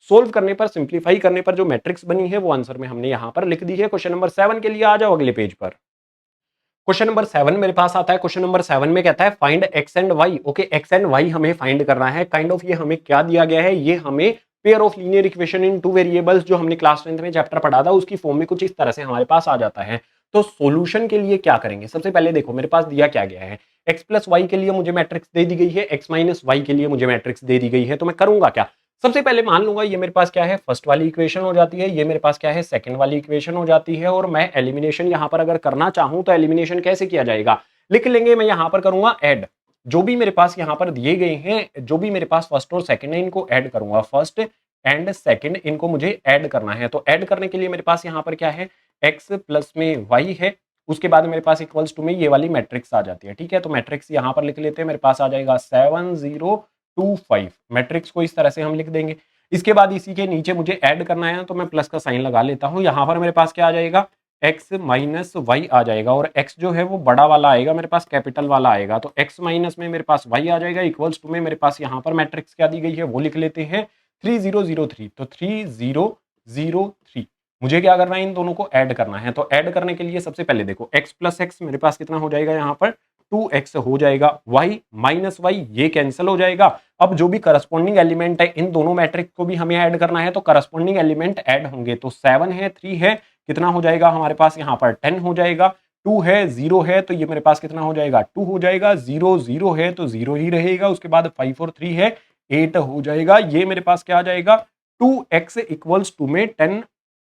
सोल्व करने पर, सिंप्लीफाई करने पर जो मैट्रिक्स बनी है वो आंसर में हमने यहाँ पर लिख दी है। क्वेश्चन नंबर 7 के लिए आ जाओ अगले पेज पर। क्वेश्चन नंबर 7 मेरे पास आता है। क्वेश्चन नंबर 7 में कहता है find x and y. Okay, x and y हमें फाइंड करना है। काइंड ऑफ ये हमें क्या दिया गया है, ये हमें pair of linear equation in two variables जो हमने क्लास 10th में चैप्टर पढ़ा था उसकी फॉर्म में कुछ इस तरह से हमारे पास आ जाता है। तो सॉल्यूशन के लिए क्या करेंगे, सबसे पहले देखो मेरे पास दिया क्या गया है, एक्स प्लस वाई के लिए मुझे मैट्रिक्स दे दी गई है, एक्स माइनस वाई के लिए मुझे मैट्रिक्स दे दी गई है। तो मैं करूंगा क्या, सबसे पहले मान लूंगा ये मेरे पास क्या है, फर्स्ट वाली इक्वेशन हो जाती है, ये मेरे पास क्या है, सेकंड वाली इक्वेशन हो जाती है। और मैं एलिमिनेशन यहां पर अगर करना चाहूं तो एलिमिनेशन कैसे किया जाएगा, लिख लेंगे, मैं यहां पर करूंगा ऐड। जो भी मेरे पास यहां पर दिए गए हैं, जो भी मेरे पास फर्स्ट और सेकंड है, इनको ऐड करूंगा, फर्स्ट एंड सेकंड इनको मुझे ऐड करना है। तो ऐड करने के लिए मेरे पास यहां पर क्या है, एक्स प्लस में वाई है, उसके बाद मेरे पास इक्वल्स टू में ये वाली मैट्रिक्स आ जाती है। ठीक है, तो मैट्रिक्स यहां पर लिख लेते हैं, मेरे पास आ जाएगा 7 0 2 5। मैट्रिक्स को इस तरह से हम लिख देंगे। इसके बाद इसी के नीचे मुझे ऐड करना है तो मैं प्लस का साइन लगा लेता हूं। यहां पर मेरे पास क्या आ जाएगा, एक्स माइनस वाई आ जाएगा, और एक्स जो है वो बड़ा वाला आएगा, मेरे पास कैपिटल वाला आएगा। तो एक्स माइनस में मेरे पास वाई आ जाएगा, इक्वल्स टू में मेरे पास यहाँ पर मैट्रिक्स क्या दी गई है वो लिख लेते हैं 3003। तो 3003 मुझे क्या करना है, इन दोनों को ऐड करना है। तो ऐड करने के लिए सबसे पहले देखो x प्लस एक्स मेरे पास कितना हो जाएगा, यहाँ पर 2x हो जाएगा, y माइनस वाई ये कैंसिल हो जाएगा। अब जो भी करस्पॉन्डिंग एलिमेंट है इन दोनों मैट्रिक्स को भी हमें ऐड करना है, तो करस्पॉन्डिंग एलिमेंट ऐड होंगे। तो 7 है 3 है, कितना हो जाएगा हमारे पास यहाँ पर 10 हो जाएगा, 2 है 0 है, तो ये मेरे पास कितना हो जाएगा 2 हो जाएगा, 0 0 है तो 0 ही रहेगा। उसके बाद 5 और 3 है 8 हो जाएगा। ये मेरे पास क्या आ जाएगा, 2x इक्वल्स टू में 10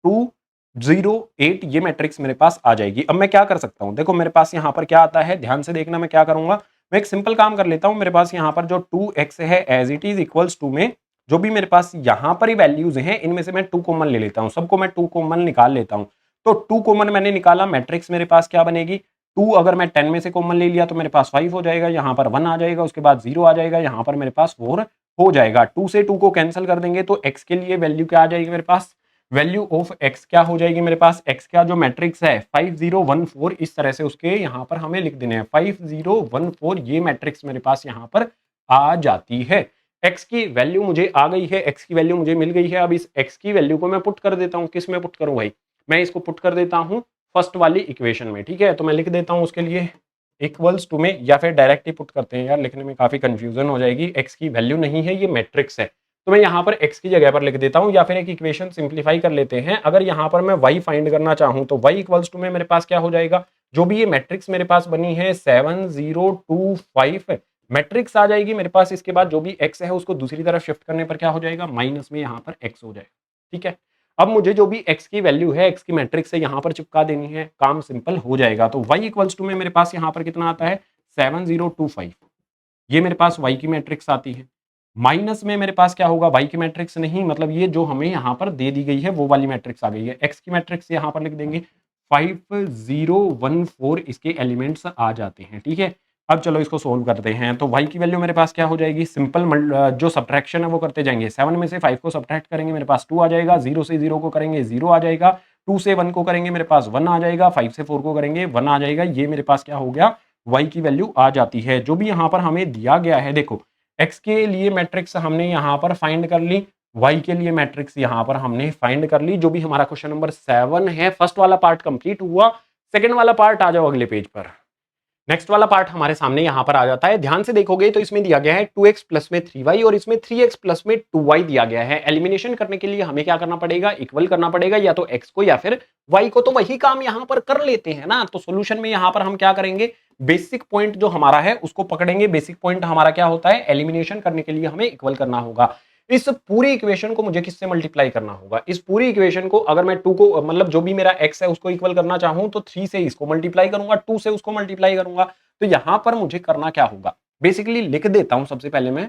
2 0 8, ये मैट्रिक्स मेरे पास आ जाएगी। अब मैं क्या कर सकता हूं, देखो मेरे पास यहाँ पर क्या आता है, ध्यान से देखना। मैं क्या करूंगा, मैं एक सिंपल काम कर लेता हूं। मेरे पास यहाँ पर जो 2x है as it is equals to में जो भी मेरे पास यहाँ पर ही वैल्यूज हैं इनमें से मैं 2 कॉमन ले लेता हूँ, सबको मैं 2 कॉमन निकाल लेता हूँ। तो 2 कॉमन मैंने निकाला, मैट्रिक्स मेरे पास क्या बनेगी, 2 अगर मैं 10 में से कॉमन ले लिया तो मेरे पास 5 हो जाएगा, यहाँ पर 1 आ जाएगा, उसके बाद 0 आ जाएगा, यहाँ पर मेरे पास 4 हो जाएगा। 2 से 2 को कैंसिल कर देंगे तो x के लिए वैल्यू क्या आ जाएगी, मेरे पास वैल्यू ऑफ x क्या हो जाएगी, मेरे पास x का जो मैट्रिक्स है 5014, इस तरह से उसके यहाँ पर हमें लिख देने हैं 5014, ये मैट्रिक्स मेरे पास यहाँ पर आ जाती है। x की वैल्यू मुझे आ गई है, x की वैल्यू मुझे मिल गई है। अब इस x की वैल्यू को मैं पुट कर देता हूँ, किस में पुट करूँ भाई, मैं इसको पुट कर देता हूँ फर्स्ट वाली इक्वेशन में। ठीक है, तो मैं लिख देता हूँ उसके लिए इक्वल्स टू में, या फिर डायरेक्ट ही पुट करते हैं यार, लिखने में काफी कंफ्यूजन हो जाएगी। एक्स की वैल्यू नहीं है, ये मैट्रिक्स है, तो मैं यहाँ पर एक्स की जगह पर लिख देता हूँ, या फिर एक इक्वेशन सिंप्लीफाई कर लेते हैं। अगर यहाँ पर मैं वाई फाइंड करना चाहूँ तो वाई इक्वल्स टू में मेरे पास क्या हो जाएगा, जो भी ये मैट्रिक्स मेरे पास बनी है 7 0 2 5 मैट्रिक्स आ जाएगी मेरे पास। इसके बाद जो भी एक्स है उसको दूसरी तरफ शिफ्ट करने पर क्या हो जाएगा, माइनस में यहाँ पर एक्स हो जाएगा। ठीक है, अब मुझे जो भी एक्स की वैल्यू है एक्स की मैट्रिक्स से यहाँ पर चिपका देनी है, काम सिंपल हो जाएगा। तो वाई इक्वल्स टू में मेरे पास यहाँ पर कितना आता है 7 0 2 5, ये मेरे पास वाई की मैट्रिक्स आती है। माइनस में मेरे पास क्या होगा, वाई की मैट्रिक्स नहीं, मतलब ये जो हमें यहाँ पर दे दी गई है वो वाली मैट्रिक्स आ गई है। एक्स की मैट्रिक्स यहाँ पर लिख देंगे 5 0 1 4, इसके एलिमेंट्स आ जाते हैं। ठीक है, अब चलो इसको सोल्व करते हैं। तो y की वैल्यू मेरे पास क्या हो जाएगी, सिंपल जो सब्ट्रैक्शन है वो करते जाएंगे। 7 में से 5 को सब्ट्रैक्ट करेंगे मेरे पास 2 आ जाएगा, 0 से 0 को करेंगे 0 आ जाएगा, 2 से 1 को करेंगे मेरे पास 1 आ जाएगा, 5 से 4 को करेंगे 1 आ जाएगा। ये मेरे पास क्या हो गया, y की वैल्यू आ जाती है। जो भी यहाँ पर हमें दिया गया है, देखो x के लिए मैट्रिक्स हमने यहाँ पर फाइंड कर ली, y के लिए मैट्रिक्स यहाँ पर हमने फाइंड कर ली। जो भी हमारा क्वेश्चन नंबर 7 है, फर्स्ट वाला पार्ट कंप्लीट हुआ। सेकंड वाला पार्ट आ जाओ अगले पेज पर। नेक्स्ट वाला पार्ट हमारे सामने यहाँ पर आ जाता है। ध्यान से देखोगे तो इसमें दिया गया है 2x प्लस में 3y और इसमें 3x प्लस में 2y दिया गया है। एलिमिनेशन करने के लिए हमें क्या करना पड़ेगा, इक्वल करना पड़ेगा, या तो x को या फिर y को। तो वही काम यहाँ पर कर लेते हैं ना। तो सोल्यूशन में यहाँ पर हम क्या करेंगे, बेसिक पॉइंट जो हमारा है उसको पकड़ेंगे। बेसिक पॉइंट हमारा क्या होता है, एलिमिनेशन करने के लिए हमें इक्वल करना होगा। इस पूरी इक्वेशन को मुझे किससे मल्टीप्लाई करना होगा, इस पूरी इक्वेशन को अगर मैं 2 को, मतलब जो भी मेरा x है उसको इक्वल करना चाहूं तो 3 से इसको मल्टीप्लाई करूंगा, 2 से उसको मल्टीप्लाई करूंगा। तो यहां पर मुझे करना क्या होगा, बेसिकली लिख देता हूं सबसे पहले मैं,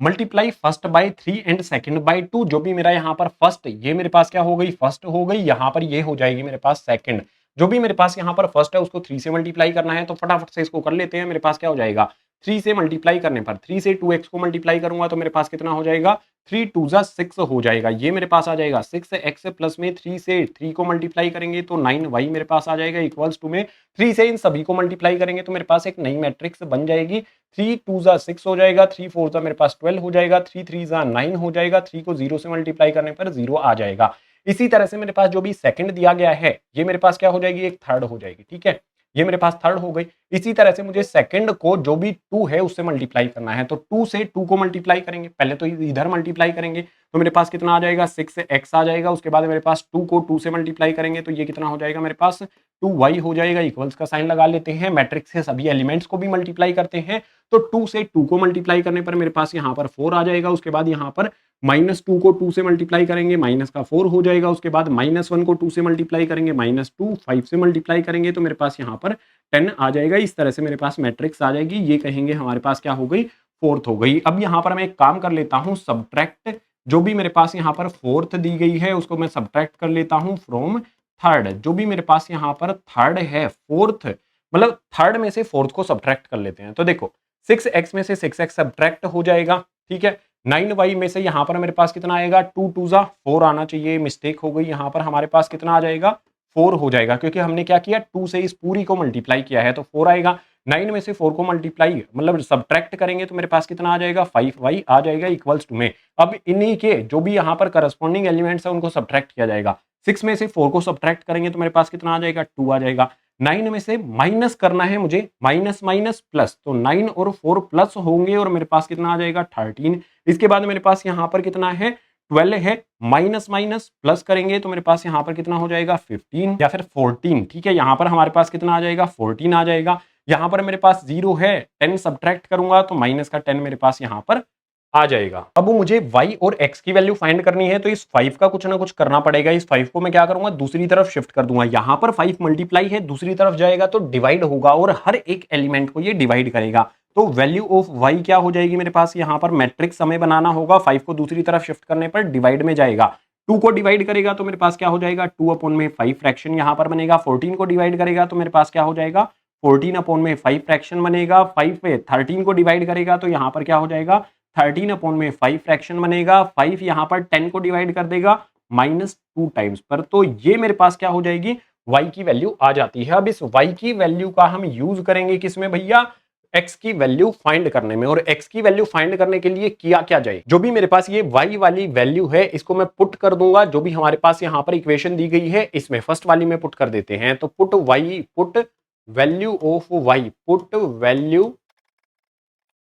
multiply first by 3 and second by 2। जो भी मेरा यहाँ पर फर्स्ट, ये मेरे पास क्या हो गई, फर्स्ट हो गई, यहाँ पर ये हो जाएगी मेरे पास सेकंड। जो भी मेरे पास यहाँ पर फर्स्ट है उसको 3 से मल्टीप्लाई करना है, तो फटाफट से इसको कर लेते हैं। मेरे पास क्या हो जाएगा, 3 से मल्टीप्लाई करने पर, 3 से 2x को मल्टीप्लाई करूंगा तो मेरे पास कितना हो जाएगा, 3 2 जा 6 हो जाएगा। ये मेरे पास आ जाएगा 6x प्लस में 3 से 3 को मल्टीप्लाई करेंगे तो 9y मेरे पास आ जाएगा, इक्वल्स टू में 3 से इन सभी को मल्टीप्लाई करेंगे तो मेरे पास एक नई मैट्रिक्स बन जाएगी। 3 2 जा 6 हो जाएगा, 3 4 जा मेरे पास 12 हो जाएगा, 3 3 जा 9 हो जाएगा, 3 को 0 से मल्टीप्लाई करने पर 0 आ जाएगा। इसी तरह से मेरे पास जो भी सेकंड दिया गया है ये मेरे पास क्या हो जाएगी, एक थर्ड हो जाएगी। ठीक है, ये मेरे पास थर्ड हो गई। इसी तरह से मुझे सेकंड को जो भी 2 है उससे मल्टीप्लाई करना है, तो 2 से 2 को मल्टीप्लाई करेंगे, पहले तो इधर मल्टीप्लाई करेंगे तो मेरे पास कितना आ जाएगा, 6x आ जाएगा। उसके बाद मेरे पास 2 को 2 से मल्टीप्लाई करेंगे तो ये कितना हो जाएगा, मेरे पास 2y हो जाएगा। इक्वल्स का साइन लगा लेते हैं, मैट्रिक्स से सभी एलिमेंट्स को भी मल्टीप्लाई करते हैं, तो 2 से 2 को मल्टीप्लाई करने पर मेरे पास यहाँ पर 4 आ जाएगा। उसके बाद यहाँ पर -2 को 2 से मल्टीप्लाई करेंगे, माइनस का 4 हो जाएगा। उसके बाद -1 को 2 से मल्टीप्लाई करेंगे, -2, 5 से मल्टीप्लाई करेंगे तो मेरे पास यहाँ पर 10 आ जाएगा। इस तरह से मेरे पास मैट्रिक्स आ जाएगी। ये कहेंगे हमारे पास क्या हो गई, फोर्थ हो गई। अब यहाँ पर मैं एक काम कर लेता हूँ, सब्ट्रैक्ट, जो भी मेरे पास यहाँ पर फोर्थ दी गई है उसको मैं सब्ट्रैक्ट कर लेता हूँ फ्रॉम थर्ड। जो भी मेरे पास यहाँ पर थर्ड है, फोर्थ, मतलब थर्ड में से फोर्थ को सब्ट्रैक्ट कर लेते हैं। तो देखो 6x में से 6x सब्ट्रैक्ट हो जाएगा। ठीक है, 9y में से यहाँ पर मेरे पास कितना आएगा, 2 2 जा 4 आना चाहिए, मिस्टेक हो गई। यहाँ पर हमारे पास कितना आ जाएगा, 4 हो जाएगा, क्योंकि हमने क्या किया, 2 से इस पूरी को मल्टीप्लाई किया है तो 4 आएगा। 9 में से 4 को मल्टीप्लाई मतलब सब्ट्रैक्ट करेंगे तो मेरे पास कितना आ जाएगा, 5y आ जाएगा, इक्वल्स टू में। अब इन्हीं के जो भी यहाँ पर करस्पॉन्डिंग एलिमेंट्स है उनको सब्ट्रैक्ट किया जाएगा। 6 में से 4 को सब्ट्रैक्ट करेंगे तो मेरे पास कितना आ जाएगा, 2 आ जाएगा। 9 में से माइनस करना है मुझे, माइनस माइनस प्लस, तो 9 और 4 प्लस होंगे और मेरे पास कितना आ जाएगा, 13। इसके बाद मेरे पास यहाँ पर कितना है, 12 है, माइनस माइनस प्लस करेंगे तो मेरे पास यहाँ पर कितना हो जाएगा, 15 या फिर 14। ठीक है, यहाँ पर हमारे पास कितना आ जाएगा, 14 आ जाएगा। यहाँ पर मेरे पास 0 है, 10 सब्ट्रैक्ट करूंगा तो माइनस का 10 मेरे पास यहाँ पर आ जाएगा। अब मुझे y और x की वैल्यू फाइंड करनी है, तो इस 5 का कुछ ना कुछ करना पड़ेगा। इस 5 को मैं क्या करूंगा, दूसरी तरफ शिफ्ट कर दूंगा। यहाँ पर 5 मल्टीप्लाई है, दूसरी तरफ जाएगा तो डिवाइड होगा और हर एक एलिमेंट को ये डिवाइड करेगा। तो वैल्यू ऑफ y क्या हो जाएगी मेरे पास, यहाँ पर मैट्रिक्स हमें बनाना होगा। 5 को दूसरी तरफ शिफ्ट करने पर डिवाइड में जाएगा, 2 को डिवाइड करेगा तो मेरे पास क्या हो जाएगा, 2/5 फ्रैक्शन यहाँ पर बनेगा। 14 को डिवाइड करेगा तो मेरे पास क्या हो जाएगा, 14/5 फ्रैक्शन बनेगा। 5 पे 13 को डिवाइड करेगा तो यहाँ पर क्या हो जाएगा, 13/5 फ्रैक्शन बनेगा। 5 यहाँ पर 10 को डिवाइड कर देगा -2 टाइम्स पर, तो ये मेरे पास क्या हो जाएगी, y की वैल्यू आ जाती है। अब इस y की वैल्यू का हम यूज करेंगे किसमें भैया, x की वैल्यू फाइंड करने में। और x की वैल्यू फाइंड करने के लिए किया क्या जाए, जो भी मेरे पास ये y वाली वैल्यू है इसको मैं पुट कर दूंगा। जो भी हमारे पास यहाँ पर इक्वेशन दी गई है इसमें फर्स्ट वाली में पुट कर देते हैं, तो put value of y, put value,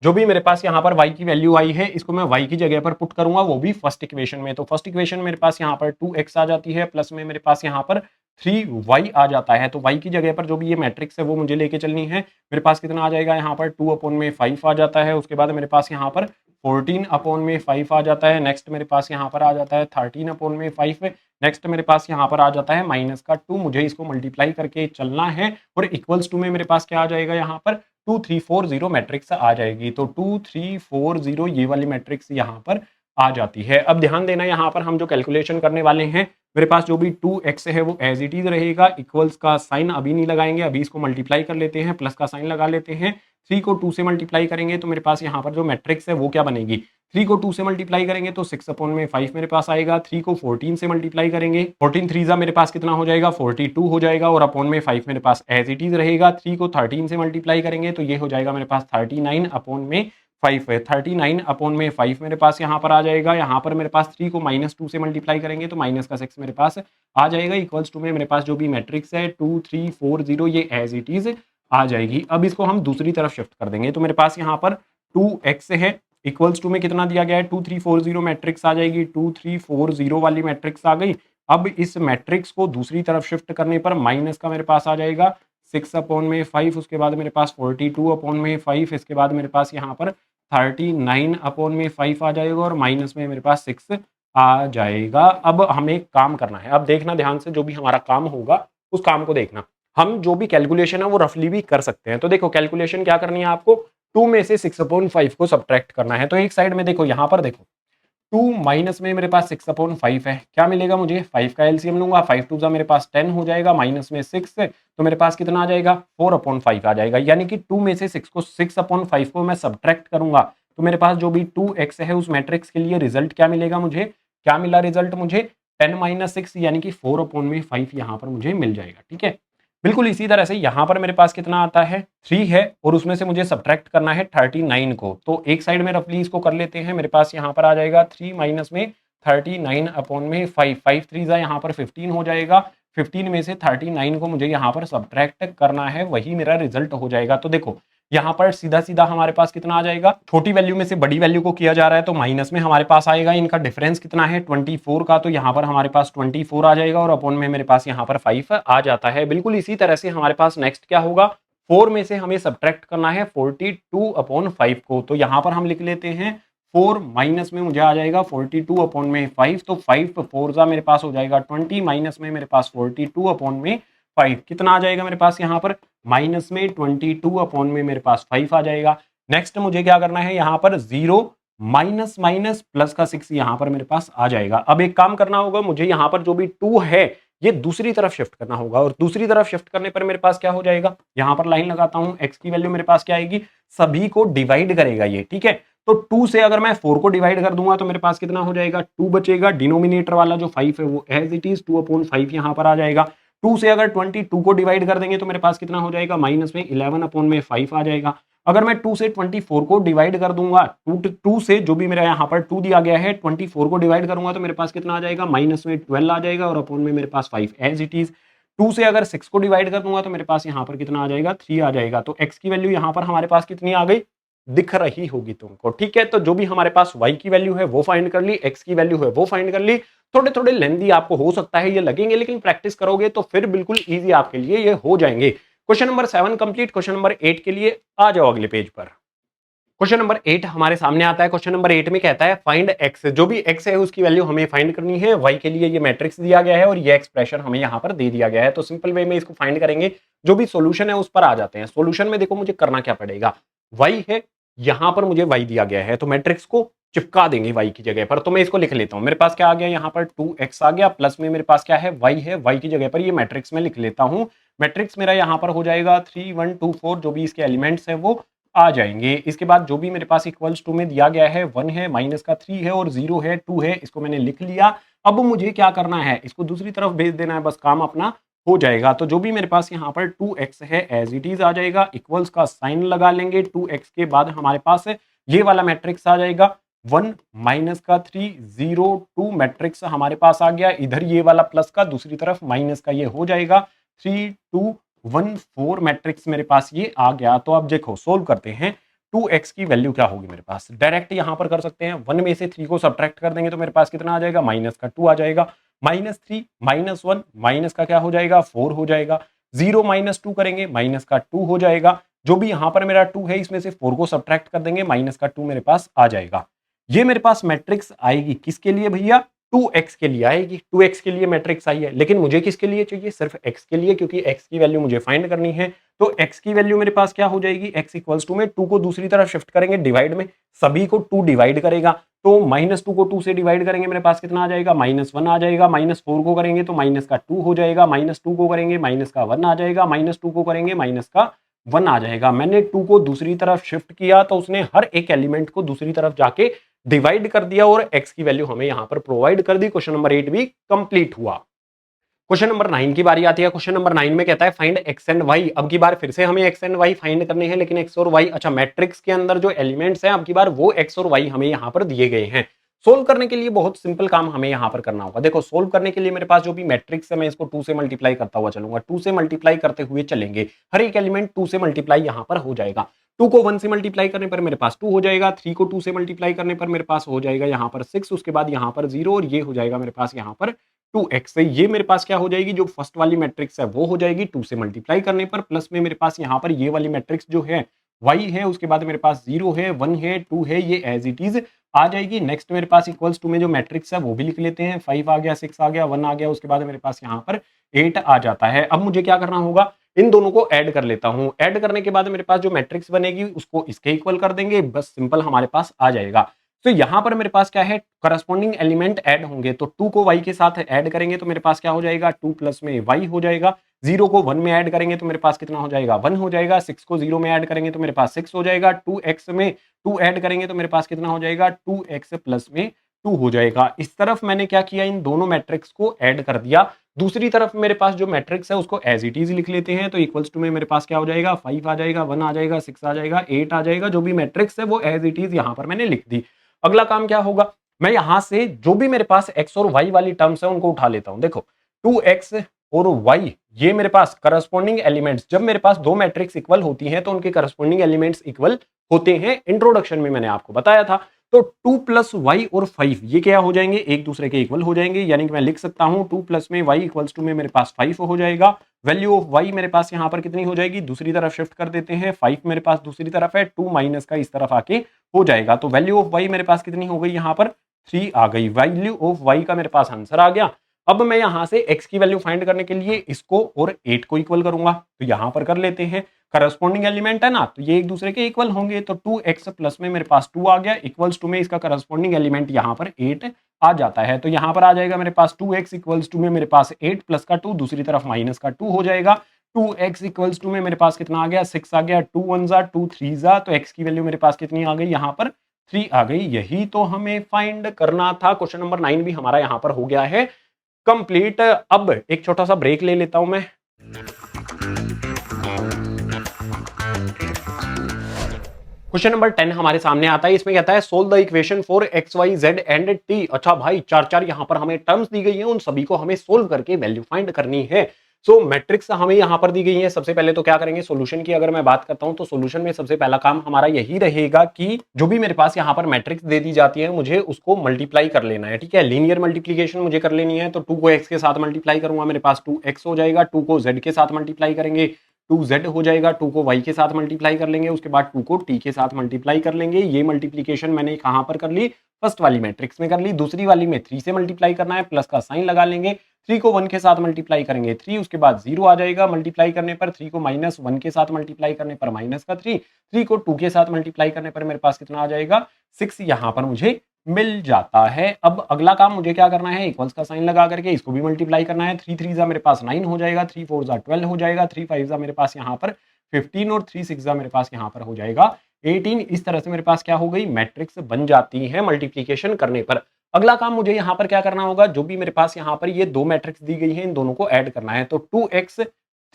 जो भी मेरे पास यहाँ पर y की वैल्यू आई है इसको मैं y की जगह पर पुट करूंगा, वो भी फर्स्ट इक्वेशन में। तो फर्स्ट इक्वेशन मेरे पास यहाँ पर 2x आ जाती है, प्लस में मेरे पास यहाँ पर 3y आ जाता है। तो y की जगह पर जो भी ये मैट्रिक्स है वो मुझे लेके चलनी है। मेरे पास कितना आ जाएगा यहाँ पर 2/5 आ जाता है। उसके बाद मेरे पास यहाँ पर 14/5 आ जाता है। नेक्स्ट मेरे पास यहाँ पर आ जाता है 13/5। नेक्स्ट मेरे पास यहाँ पर आ जाता है माइनस का 2। मुझे इसको मल्टीप्लाई करके चलना है और इक्वल्स टू में मेरे पास क्या आ जाएगा यहाँ पर 2340 मैट्रिक्स आ जाएगी। तो 2340 ये वाली मैट्रिक्स यहाँ पर आ जाती है। अब ध्यान देना, यहाँ पर हम जो कैलकुलेशन करने वाले हैं, मेरे पास जो भी 2x है वो एज इट इज रहेगा। इक्वल्स का साइन अभी नहीं लगाएंगे, अभी इसको मल्टीप्लाई कर लेते हैं, प्लस का साइन लगा लेते हैं। 3 को 2 से मल्टीप्लाई करेंगे तो मेरे पास यहाँ पर जो मैट्रिक्स है वो क्या बनेगी, 3 को 2 से मल्टीप्लाई करेंगे तो 6/5 मेरे पास आएगा। 3 को 14 से मल्टीप्लाई करेंगे, 14 3 मेरे पास कितना हो जाएगा, 42 हो जाएगा। और अपॉन में 5 मेरे पास एज इट इज रहेगा। 3 को 13 से मल्टीप्लाई करेंगे तो ये हो जाएगा मेरे पास 39/5 है। 39/5 मेरे पास यहाँ पर आ जाएगा। यहाँ पर मेरे पास 3 को -2 से मल्टीप्लाई करेंगे तो माइनस का 6 मेरे पास आ जाएगा। इक्वल्स टू में मेरे पास जो भी मैट्रिक्स है 2340 ये एज इट इज आ जाएगी। अब इसको हम दूसरी तरफ शिफ्ट कर देंगे तो मेरे पास यहाँ पर 2x है, इक्वल्स टू में कितना दिया गया है 2340 मैट्रिक्स आ जाएगी। 2340 वाली मैट्रिक्स आ गई। अब इस मैट्रिक्स को दूसरी तरफ शिफ्ट करने पर माइनस का मेरे पास आ जाएगा 6/5। उसके बाद मेरे पास 42/5। इसके बाद मेरे पास यहाँ पर 39/5 आ जाएगा और माइनस में मेरे पास 6 आ जाएगा। अब हमें एक काम करना है, अब देखना ध्यान से, जो भी हमारा काम होगा उस काम को देखना। हम जो भी कैलकुलेशन है वो रफली भी कर सकते हैं। तो देखो कैलकुलेशन क्या करनी है आपको, 2 में से 6/5 को सब्ट्रैक्ट करना है। तो एक साइड में देखो, यहाँ पर देखो 2 माइनस में मेरे पास 6/5 है, क्या मिलेगा मुझे, 5 का एलसीएम लूंगा, 5 2 मेरे पास 10 हो जाएगा, माइनस में 6 तो मेरे पास कितना आ जाएगा 4/5 आ जाएगा। यानी कि 2 में से 6/5 को मैं सब्ट्रैक्ट करूंगा तो मेरे पास जो भी 2x है उस मैट्रिक्स के लिए रिजल्ट क्या मिलेगा मुझे, क्या मिला रिजल्ट मुझे 10 - 6 यानी कि 4/5 यहाँ पर मुझे मिल जाएगा। ठीक है, बिल्कुल इसी तरह से यहाँ पर मेरे पास कितना आता है 3 है और उसमें से मुझे सब्ट्रैक्ट करना है 39 को। तो एक साइड में रफली इसको कर लेते हैं। मेरे पास यहाँ पर आ जाएगा 3 माइनस में 39/5, 5 3 यहाँ पर 15 हो जाएगा। 15 में से 39 को मुझे यहाँ पर सब्ट्रैक्ट करना है, वही मेरा रिजल्ट हो जाएगा। तो देखो यहाँ पर सीधा सीधा हमारे पास कितना आ जाएगा, छोटी वैल्यू में से बड़ी वैल्यू को किया जा रहा है तो माइनस में हमारे पास आएगा। इनका डिफरेंस कितना है 24 का, तो यहाँ पर हमारे पास 24 आ जाएगा और अपॉन में मेरे पास यहाँ पर 5 आ जाता है। बिल्कुल इसी तरह से हमारे पास नेक्स्ट क्या होगा, 4 में से हमें सब्ट्रैक्ट करना है 42/5 को। तो यहाँ पर हम लिख लेते हैं 4 माइनस में मुझे आ जाएगा 42/5। तो 5 4 मेरे पास हो जाएगा 20, माइनस में मेरे पास 42/5 कितना आ जाएगा मेरे पास यहाँ पर माइनस में 22 में मेरे पास 5 आ जाएगा। नेक्स्ट मुझे क्या करना है, यहाँ पर 0 माइनस माइनस प्लस का 6 यहाँ पर मेरे पास आ जाएगा। अब एक काम करना होगा, मुझे यहाँ पर जो भी 2 है ये दूसरी तरफ शिफ्ट करना होगा और दूसरी तरफ शिफ्ट करने पर मेरे पास क्या हो जाएगा, यहाँ पर लाइन लगाता हूं, x की वैल्यू मेरे पास क्या आएगी, सभी को डिवाइड करेगा ये। ठीक है, तो 2 से अगर मैं 4 को डिवाइड कर दूंगा तो मेरे पास कितना हो जाएगा 2 बचेगा। डिनोमिनेटर वाला जो 5 है वो एज इट इज 2/5 यहाँ पर आ जाएगा। 2 से अगर 22 को डिवाइड कर देंगे तो मेरे पास कितना हो जाएगा माइनस में 11/5 आ जाएगा। अगर मैं 2 से 24 को डिवाइड कर दूंगा, 2 से जो भी मेरा यहाँ पर 2 दिया गया है 24 को डिवाइड करूंगा तो मेरे पास कितना आ जाएगा माइनस में 12 आ जाएगा और अपॉन में मेरे पास 5 एज इट इज। 2 से अगर 6 को डिवाइड कर दूंगा तो मेरे पास यहाँ पर कितना आ जाएगा 3 आ जाएगा। तो x की वैल्यू यहाँ पर हमारे पास कितनी आ गई, दिख रही होगी तुमको। ठीक है, तो जो भी हमारे पास y की वैल्यू है वो फाइंड कर ली, x की वैल्यू है वो फाइंड कर ली। थोड़े थोड़े लेंदी आपको हो सकता है ये लगेंगे, लेकिन प्रैक्टिस करोगे तो फिर बिल्कुल इजी आपके लिए ये हो जाएंगे। Question number 7 complete. Question number 8 के लिए आ जाओ अगले पेज पर। क्वेश्चन नंबर 8 हमारे सामने आता है। क्वेश्चन नंबर 8 में कहता है फाइंड x, जो भी x है उसकी वैल्यू हमें फाइंड करनी है। y के लिए ये मैट्रिक्स दिया गया है और ये एक्सप्रेशन हमें यहाँ पर दे दिया गया है। तो सिंपल वे में इसको फाइंड करेंगे, जो भी सॉल्यूशन है उस पर आ जाते हैं। सॉल्यूशन में देखो मुझे करना क्या पड़ेगा, y है, यहाँ पर मुझे y दिया गया है तो मैट्रिक्स को चिपका देंगे y की जगह पर। तो मैं इसको लिख लेता हूँ, मेरे पास क्या आ गया यहाँ पर 2x आ गया, प्लस में मेरे पास क्या है y है, y की जगह पर ये मैट्रिक्स में लिख लेता हूँ। मैट्रिक्स मेरा यहाँ पर हो जाएगा 3 1 2 4, जो भी इसके एलिमेंट्स है वो आ जाएंगे। इसके बाद जो भी मेरे पास इक्वल्स टू में दिया गया है 1 है, माइनस का 3 है और 0 है, 2 है, इसको मैंने लिख लिया। अब मुझे क्या करना है, इसको दूसरी तरफ भेज देना है, बस काम अपना हो जाएगा। तो जो भी मेरे पास यहाँ पर 2x है एज इट इज आ जाएगा, इक्वल्स का साइन लगा लेंगे। 2x के बाद हमारे पास ये वाला मैट्रिक्स आ जाएगा 1 माइनस का 3 0 2 मैट्रिक्स हमारे पास आ गया। इधर ये वाला प्लस का, दूसरी तरफ माइनस का ये हो जाएगा 3 2 2.14 मैट्रिक्स मेरे पास ये आ गया। तो अब देखो सोल्व करते हैं। 2x की वैल्यू क्या होगी मेरे पास, डायरेक्ट यहां पर कर सकते हैं। 1 में से 3 को सब्ट्रैक्ट कर देंगे तो मेरे पास कितना आ जाएगा, माइनस का 2 आ जाएगा। -3 -1 माइनस का क्या हो जाएगा, 4 हो जाएगा। 0 -2 करेंगे, माइनस का 2 हो जाएगा। जो भी यहां पर मेरा 2 है इसमें से 4 को सब्ट्रैक्ट कर देंगे, माइनस का 2 मेरे पास आ जाएगा। ये मेरे पास मैट्रिक्स आएगी किसके लिए भैया, 2x के लिए आएगी। 2x के लिए मैट्रिक्स आई है, लेकिन मुझे किसके लिए चाहिए, सिर्फ x के लिए, क्योंकि x की वैल्यू मुझे फाइंड करनी है। तो x की वैल्यू मेरे पास क्या हो जाएगी, x इक्वल्स टू में 2 को दूसरी तरफ शिफ्ट करेंगे डिवाइड में, सभी को 2 डिवाइड करेगा। तो -2 को 2 से डिवाइड करेंगे, मेरे पास कितना आ जाएगा, -1 आ जाएगा। -4 को करेंगे तो माइनस का 2 हो जाएगा। -2 को करेंगे माइनस का 1 आ जाएगा। -2 को करेंगे माइनस का 1 आ जाएगा। मैंने 2 को दूसरी तरफ शिफ्ट किया तो उसने हर एक एलिमेंट को दूसरी तरफ जाके डिवाइड कर दिया और x की वैल्यू हमें यहां पर प्रोवाइड कर दी। क्वेश्चन नंबर 8 भी कंप्लीट हुआ। क्वेश्चन नंबर 9 की बारी आती है। क्वेश्चन नंबर 9 में कहता है फाइंड x एंड y। अब की बार फिर से हमें x एंड y फाइंड करने हैं, लेकिन x और y, अच्छा मैट्रिक्स के अंदर जो एलिमेंट्स हैं अब की बार वो x और y हमें यहां पर दिए गए हैं। सोल्व करने के लिए बहुत सिंपल काम हमें यहां पर करना होगा। देखो सोल्व करने के लिए मेरे पास जो भी मैट्रिक्स है मैं इसको 2 से मल्टीप्लाई करता हुआ चलूंगा। 2 से मल्टीप्लाई करते हुए चलेंगे, हर एक एलिमेंट 2 से मल्टीप्लाई यहां पर हो जाएगा। 2 को 1 से मल्टीप्लाई करने पर मेरे पास 2 हो जाएगा। 3 को 2 से मल्टीप्लाई करने पर मेरे पास हो जाएगा यहाँ पर 6, उसके बाद यहाँ पर 0 और ये हो जाएगा मेरे पास यहाँ पर 2x से। ये मेरे पास क्या हो जाएगी, जो फर्स्ट वाली मैट्रिक्स है वो हो जाएगी 2 से मल्टीप्लाई करने पर, प्लस में मेरे पास यहाँ पर ये वाली मैट्रिक्स जो है y है, उसके बाद मेरे पास 0 है, 1 है, 2 है, ये एज इट इज आ जाएगी। नेक्स्ट मेरे पास इक्वल्स टू में जो मैट्रिक्स है वो भी लिख लेते हैं। 5 आ गया, 6 आ गया, 1 आ गया, उसके बाद मेरे पास यहाँ पर 8 आ जाता है। अब मुझे क्या करना होगा, इन दोनों को ऐड कर लेता हूं। ऐड करने के बाद मेरे पास जो मैट्रिक्स बनेगी उसको इसके इक्वल कर देंगे, बस सिंपल हमारे पास आ जाएगा। तो यहां पर मेरे पास क्या है, करस्पॉन्डिंग एलिमेंट ऐड होंगे। तो 2 को y के साथ ऐड करेंगे तो मेरे पास क्या हो जाएगा, 2 प्लस में y हो जाएगा। 0 को 1 में ऐड करेंगे तो मेरे पास कितना हो जाएगा, 1 हो जाएगा। 6 को 0 में ऐड करेंगे तो मेरे पास 6 हो जाएगा। 2x में 2 ऐड करेंगे तो मेरे पास कितना हो जाएगा, 2x प्लस में 2 हो जाएगा। इस तरफ मैंने क्या किया, इन दोनों मैट्रिक्स को ऐड कर दिया। दूसरी तरफ मेरे पास जो मैट्रिक्स है उसको एज इट इज लिख लेते हैं। तो इक्वल्स टू में मेरे पास क्या हो जाएगा, 5 आ जाएगा, 1 आ जाएगा, 6 आ जाएगा, 8 आ जाएगा। जो भी मैट्रिक्स है वो एज इट इज यहां पर मैंने लिख दी। अगला काम क्या होगा, मैं यहां से जो भी मेरे पास x और y वाली टर्म्स है उनको उठा लेता हूं। देखो 2x और y ये मेरे पास करस्पॉन्डिंग एलिमेंट्स, जब मेरे पास दो मैट्रिक्स इक्वल होती हैं तो उनके करस्पॉन्डिंग एलिमेंट्स इक्वल होते हैं। इंट्रोडक्शन में मैंने आपको बताया था। तो 2 प्लस वाई और 5 ये क्या हो जाएंगे, एक दूसरे के इक्वल हो जाएंगे। यानी कि मैं लिख सकता हूं 2 प्लस में y इक्वल्स टू में मेरे पास 5 हो जाएगा। वैल्यू ऑफ y मेरे पास यहां पर कितनी हो जाएगी, दूसरी तरफ शिफ्ट कर देते हैं। 5 मेरे पास दूसरी तरफ है, 2 माइनस का इस तरफ आके हो जाएगा। तो वैल्यू ऑफ y मेरे पास कितनी हो गई, यहां पर 3 आ गई। वैल्यू ऑफ y का मेरे पास आंसर आ गया। अब मैं यहां से x की वैल्यू फाइंड करने के लिए इसको और 8 को इक्वल करूंगा। तो यहां पर कर लेते हैं, करस्पॉन्डिंग एलिमेंट है ना, तो ये एक दूसरे के इक्वल होंगे। तो 2x प्लस में मेरे पास 2 आ गया, इक्वल्स टू में इसका करस्पॉन्डिंग एलिमेंट यहां पर 8 आ जाता है। तो यहां पर आ जाएगा मेरे पास 2x इक्वल्स टू में मेरे पास 8 प्लस का 2, दूसरी तरफ माइनस का 2 हो जाएगा। 2x इक्वल्स टू में मेरे पास कितना आ गया, 6 आ गया। 2 1 जा 2 3 जा, तो x की वैल्यू मेरे पास कितनी आ गई, यहाँ पर 3 आ गई। यही तो हमें फाइंड करना था। क्वेश्चन नंबर 9 भी हमारा यहाँ पर हो गया है कंप्लीट। अब एक छोटा सा ब्रेक ले लेता हूं मैं। क्वेश्चन नंबर 10 हमारे सामने आता है। इसमें कहता है solve the equation for x y z and t. अच्छा भाई, चार यहां पर हमें टर्म्स दी गई हैं, उन सभी को हमें सोल्व करके वैल्यू फाइंड करनी है। सो मैट्रिक्स हमें यहां पर दी गई है। सबसे पहले तो क्या करेंगे, सॉल्यूशन की अगर मैं बात करता हूं तो सॉल्यूशन में सबसे पहला काम हमारा यही रहेगा कि जो भी मेरे पास यहां पर मैट्रिक्स दे दी जाती है मुझे उसको मल्टीप्लाई कर लेना है। ठीक है, लीनियर मल्टीप्लीकेशन मुझे कर लेनी है। तो 2 को x के साथ मल्टीप्लाई करूंगा, मेरे पास 2x हो जाएगा। 2 को z के साथ मल्टीप्लाई करेंगे, 2z हो जाएगा। 2 को y के साथ मल्टीप्लाई कर लेंगे, उसके बाद 2 को t के साथ मल्टीप्लाई कर लेंगे। ये मल्टीप्लीकेशन मैंने कहां पर कर ली, फर्स्ट वाली मैट्रिक्स में कर ली। दूसरी वाली में 3 से मल्टीप्लाई करना है, प्लस का साइन लगा लेंगे। 3 को 1 के साथ मल्टीप्लाई करेंगे 3, उसके बाद 0 आ जाएगा मल्टीप्लाई करने पर। 3 को -1 के साथ मल्टीप्लाई करने पर माइनस का 3। 3 को 2 के साथ मल्टीप्लाई करने पर मेरे पास कितना आ जाएगा, 6 यहां पर मुझे मिल जाता है। अब अगला काम मुझे क्या करना है, इक्वल्स का साइन लगा करके इसको भी मल्टीप्लाई करना है। 3 3 जा मेरे पास 9 हो जाएगा, 3 4 जा 12 हो जाएगा, 3 5 जा मेरे पास यहाँ पर 15 और 3 6 जा मेरे पास यहाँ पर हो जाएगा 18। इस तरह से मेरे पास क्या हो गई, मैट्रिक्स बन जाती है मल्टीप्लीकेशन करने पर। अगला काम मुझे यहाँ पर क्या करना होगा, जो भी मेरे पास यहाँ पर ये दो मैट्रिक्स दी गई है इन दोनों को ऐड करना है। तो 2x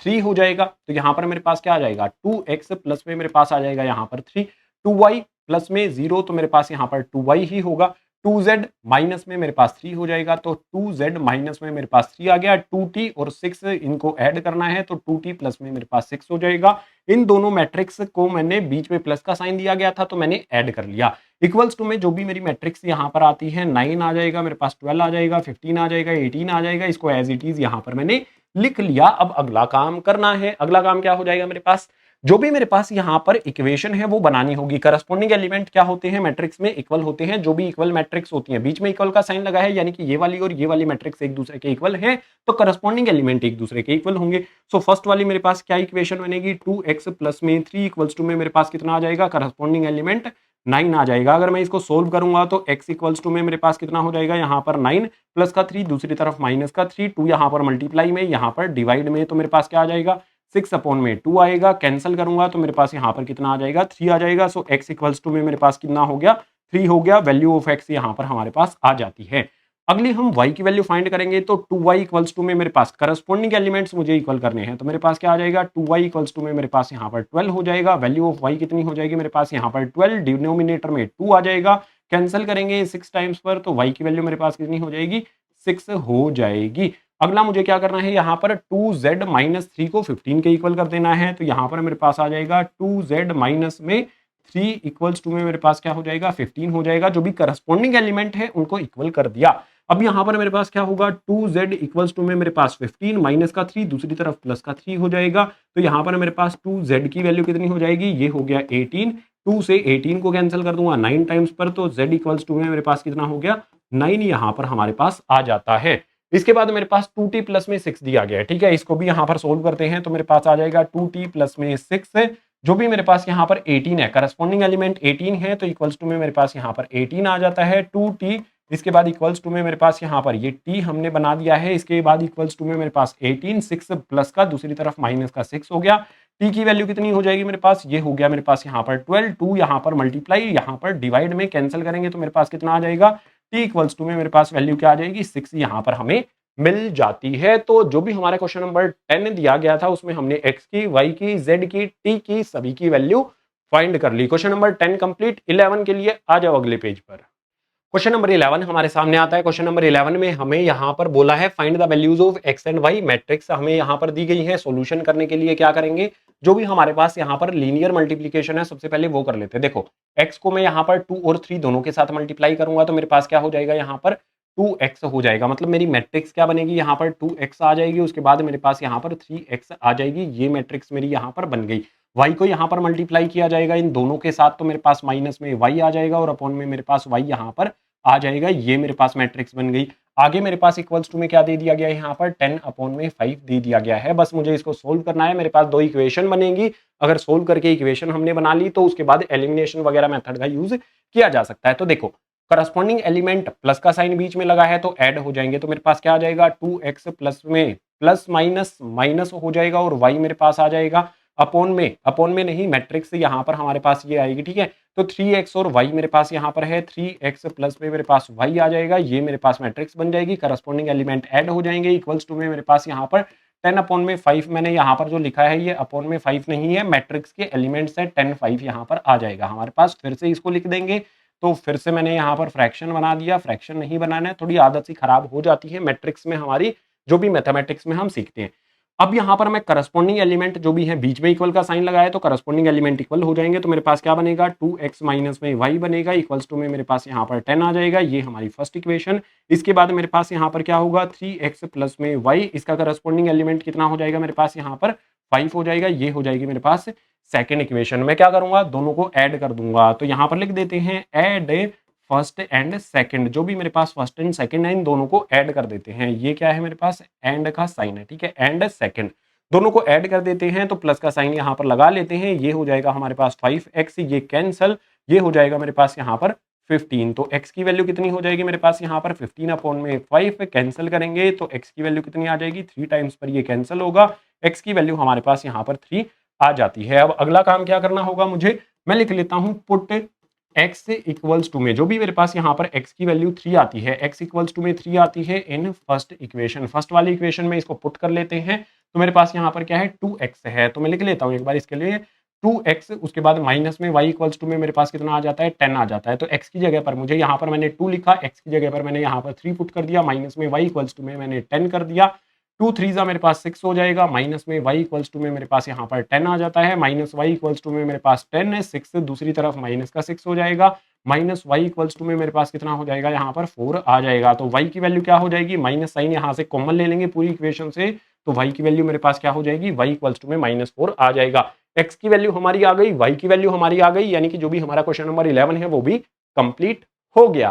3 हो जाएगा, तो यहाँ पर मेरे पास क्या आ जाएगा, 2x प्लस में मेरे पास आ जाएगा यहाँ पर 3। 2y प्लस में 0, तो मेरे पास यहाँ पर 2y ही होगा। 2z माइनस में मेरे पास 3 हो जाएगा, तो 2z माइनस में मेरे पास 3 आ गया। 2t और 6 इनको ऐड करना है, तो 2t प्लस में मेरे पास 6 हो जाएगा। इन दोनों मैट्रिक्स को मैंने बीच में प्लस का साइन दिया गया था, तो मैंने ऐड कर लिया। इक्वल्स टू में जो भी मेरी मैट्रिक्स यहाँ पर आती है, 9 आ जाएगा मेरे पास, 12 आ जाएगा, 15 आ जाएगा, 18 आ जाएगा। इसको एज इट इज यहाँ पर मैंने लिख लिया। अब अगला काम करना है। अगला काम क्या हो जाएगा मेरे पास, जो भी मेरे पास यहां पर इक्वेशन है वो बनानी होगी। करस्पॉन्डिंग एलिमेंट क्या होते हैं मैट्रिक्स में, इक्वल होते हैं। जो भी इक्वल मैट्रिक्स होती है, बीच में इक्वल का साइन लगा है, यानी कि ये वाली और ये वाली मैट्रिक्स एक दूसरे के इक्वल है, तो करस्पॉन्डिंग एलिमेंट एक दूसरे के इक्वल होंगे। सो फर्स्ट वाली मेरे पास क्या इक्वेशन बनेगी, 2x प्लस में 3 इक्वल्स टू में मेरे पास कितना आ जाएगा, करस्पॉन्डिंग एलिमेंट 9 आ जाएगा। अगर मैं इसको सोल्व करूंगा तो x इक्वल्स टू में मेरे पास कितना हो जाएगा, यहाँ पर 9 प्लस का 3, दूसरी तरफ माइनस का 3, 2 यहाँ पर मल्टीप्लाई में, यहाँ पर डिवाइड में, तो मेरे पास क्या आ जाएगा, 6 अपॉन में 2 आएगा। कैंसिल करूंगा तो मेरे पास यहाँ पर कितना आ जाएगा, 3 आ जाएगा। सो x इक्वल्स टू में मेरे पास कितना हो गया, 3 हो गया। वैल्यू ऑफ x यहाँ पर हमारे पास आ जाती है। अगली हम y की वैल्यू फाइंड करेंगे, तो 2y इक्वल्स टू में मेरे पास करस्पॉन्डिंग एलिमेंट्स मुझे इक्वल करने हैं, तो मेरे पास क्या आ जाएगा, 2y इक्वल्स टू में मेरे पास यहाँ पर 12 हो जाएगा। वैल्यू ऑफ y कितनी हो जाएगी मेरे पास यहाँ पर 12, डिनोमिनेटर में 2 आ जाएगा। कैंसिल करेंगे 6 टाइम्स पर, तो y की वैल्यू मेरे पास कितनी हो जाएगी, 6 हो जाएगी। अगला मुझे क्या करना है, यहाँ पर 2z माइनस 3 को 15 के इक्वल कर देना है, तो यहाँ पर मेरे पास आ जाएगा 2z माइनस में 3 इक्वल्स टू में मेरे पास क्या हो जाएगा, 15 हो जाएगा। जो भी करस्पॉन्डिंग एलिमेंट है उनको इक्वल कर दिया। अब यहाँ पर मेरे पास क्या होगा, 2z इक्वल्स टू में मेरे पास 15 माइनस का 3, दूसरी तरफ प्लस का 3 हो जाएगा। तो यहाँ पर मेरे पास 2z की वैल्यू कितनी हो जाएगी, ये हो गया 18। 2 से 18 को कैंसिल कर दूंगा 9 टाइम्स पर, तो z इक्वल्स टू में मेरे पास कितना हो गया, 9 यहाँ पर हमारे पास आ जाता है। इसके बाद मेरे पास 2t प्लस में 6 दिया गया है, ठीक है। इसको भी यहाँ पर सोल्व करते हैं, तो मेरे पास आ जाएगा 2t प्लस में 6। जो भी मेरे पास यहाँ पर 18 है, करस्पॉन्डिंग एलिमेंट 18 है, तो इक्वल्स टू में मेरे पास यहाँ पर 18 आ जाता है। 2t इसके बाद इक्वल्स टू में मेरे पास यहाँ पर ये t हमने बना दिया है। इसके बाद इक्वल्स टू में मेरे पास 18, 6 प्लस का, दूसरी तरफ माइनस का 6 हो गया। t की वैल्यू कितनी हो जाएगी मेरे पास, ये हो गया मेरे पास यहाँ पर 12, 2 यहाँ पर मल्टीप्लाई, यहाँ पर डिवाइड में, कैंसिल करेंगे तो मेरे पास कितना आ जाएगा, t इक्वल्स टू में मेरे पास वैल्यू क्या आ जाएगी, 6 यहाँ पर हमें मिल जाती है। तो जो भी हमारा क्वेश्चन नंबर 10 दिया गया था उसमें हमने x की, y की, z की, t की सभी की वैल्यू फाइंड कर ली। Question number 10 complete. 11 के लिए आ जाओ अगले पेज पर। क्वेश्चन नंबर 11 हमारे सामने आता है। क्वेश्चन नंबर 11 में हमें यहाँ पर बोला है find the values of x and y। Matrix हमें यहाँ पर दी गई है। सॉल्यूशन करने के लिए क्या करेंगे, जो भी हमारे पास यहाँ पर लीनियर मल्टीप्लीकेशन है सबसे पहले वो कर लेते हैं। देखो x को मैं यहाँ पर 2 और 3 दोनों के साथ मल्टीप्लाई करूंगा तो मेरे पास क्या हो जाएगा, यहाँ पर 2x हो जाएगा। मतलब मेरी मैट्रिक्स क्या बनेगी, यहाँ पर 2x आ जाएगी, उसके बाद मेरे पास यहाँ पर 3x आ जाएगी। ये मैट्रिक्स मेरी यहाँ पर बन गई। y को यहाँ पर मल्टीप्लाई किया जाएगा इन दोनों के साथ, तो मेरे पास माइनस में y आ जाएगा और अपॉन में मेरे पास y यहाँ पर आ जाएगा। ये मेरे पास मैट्रिक्स बन गई। आगे मेरे पास इक्वल्स टू में क्या दे दिया गया है, यहाँ पर 10 अपॉन में 5 दे दिया गया है। बस मुझे इसको सोल्व करना है। मेरे पास दो इक्वेशन बनेगी। अगर सोल्व करके इक्वेशन हमने बना ली तो उसके बाद एलिमिनेशन वगैरह मेथड का यूज किया जा सकता है। तो देखो करस्पॉन्डिंग एलिमेंट प्लस का साइन बीच में लगा है तो ऐड हो जाएंगे। तो मेरे पास क्या आ जाएगा, 2x प्लस में प्लस माइनस माइनस हो जाएगा और y मेरे पास आ जाएगा अपॉन में नहीं, मैट्रिक्स यहाँ पर हमारे पास ये आएगी, ठीक है। तो 3x और y मेरे पास यहाँ पर है, 3x प्लस में मेरे पास y आ जाएगा। ये मेरे पास मैट्रिक्स बन जाएगी। करस्पॉन्डिंग एलिमेंट ऐड हो जाएंगे। इक्वल्स टू में मेरे पास यहाँ पर 10 अपॉन में 5 मैंने यहाँ पर जो लिखा है ये अपॉन में 5 नहीं है, मैट्रिक्स के एलिमेंट्स है। 10 5 यहाँ पर आ जाएगा हमारे पास। फिर से इसको लिख देंगे। तो फिर से मैंने यहाँ पर फ्रैक्शन बना दिया। फ्रैक्शन नहीं बनाना है, थोड़ी आदत सी खराब हो जाती है मैट्रिक्स में हमारी, जो भी मैथमेटिक्स में हम सीखते हैं। अब यहाँ पर मैं करस्पॉन्डिंग एलिमेंट जो भी है बीच में इक्वल का साइन लगाया तो करस्पॉन्डिंग एलिमेंट इक्वल हो जाएंगे। तो मेरे पास क्या बनेगा, 2x माइनस में y बनेगा। इक्वल्स टू में मेरे पास यहाँ पर 10 आ जाएगा। ये हमारी फर्स्ट इक्वेशन। इसके बाद मेरे पास यहाँ पर क्या होगा, 3x प्लस में y, इसका करस्पॉन्डिंग एलिमेंट कितना हो जाएगा मेरे पास, यहाँ पर 5 हो जाएगा। ये हो जाएगी मेरे पास सेकेंड इक्वेशन। मैं क्या करूंगा, दोनों को ऐड कर दूंगा। तो यहाँ पर लिख देते हैं ऐड फर्स्ट एंड सेकंड। जो भी मेरे पास फर्स्ट एंड सेकंड है इन दोनों को ऐड कर देते हैं। ये क्या है मेरे पास, एंड का साइन है, ठीक है। एंड सेकंड दोनों को ऐड कर देते हैं तो प्लस का साइन यहाँ पर लगा लेते हैं। ये हो जाएगा हमारे पास 5x, ये कैंसल, ये हो जाएगा मेरे पास यहाँ पर 15। तो x की वैल्यू कितनी हो जाएगी मेरे पास यहाँ पर 15 अपॉन में 5 कैंसिल करेंगे तो x की वैल्यू कितनी आ जाएगी, 3 टाइम्स पर ये कैंसिल होगा। x की वैल्यू हमारे पास यहाँ पर 3 आ जाती है। अब अगला काम क्या करना होगा मुझे, मैं लिख लेता हूँ पुट x इक्वल्स टू में जो भी मेरे पास यहाँ पर x की वैल्यू 3 आती है, x इक्वल्स टू में 3 आती है इन फर्स्ट इक्वेशन। फर्स्ट वाली इक्वेशन में इसको पुट कर लेते हैं तो मेरे पास यहाँ पर क्या है, 2x है। तो मैं लिख लेता हूँ एक बार इसके लिए, 2x, उसके बाद माइनस में y इक्वल्स टू में मेरे पास कितना आ जाता है 10 आ जाता है। तो x की जगह पर मुझे यहाँ पर मैंने 2 लिखा, x की जगह पर मैंने यहाँ पर 3 पुट कर दिया, माइनस में y इक्वल्स टू में मैंने 10 कर दिया। 2 3 मेरे पास 6 हो जाएगा, माइनस में y इक्वल्स टू में मेरे पास यहाँ पर 10 आ जाता है, माइनस y इक्वल्स टू में मेरे पास 10 है, 6 दूसरी तरफ माइनस का 6 हो जाएगा, माइनस y इक्वल्स टू में मेरे पास कितना हो जाएगा यहाँ पर 4 आ जाएगा। तो y की वैल्यू क्या हो जाएगी, माइनस साइन यहाँ से कॉमन ले लेंगे पूरी इक्वेशन से, तो y की वैल्यू मेरे पास क्या हो जाएगी, y इक्वल्स टू में -4 आ जाएगा। x की वैल्यू हमारी आ गई, y की वैल्यू हमारी आ गई, यानी कि जो भी हमारा क्वेश्चन नंबर 11 है वो भी कंप्लीट हो गया।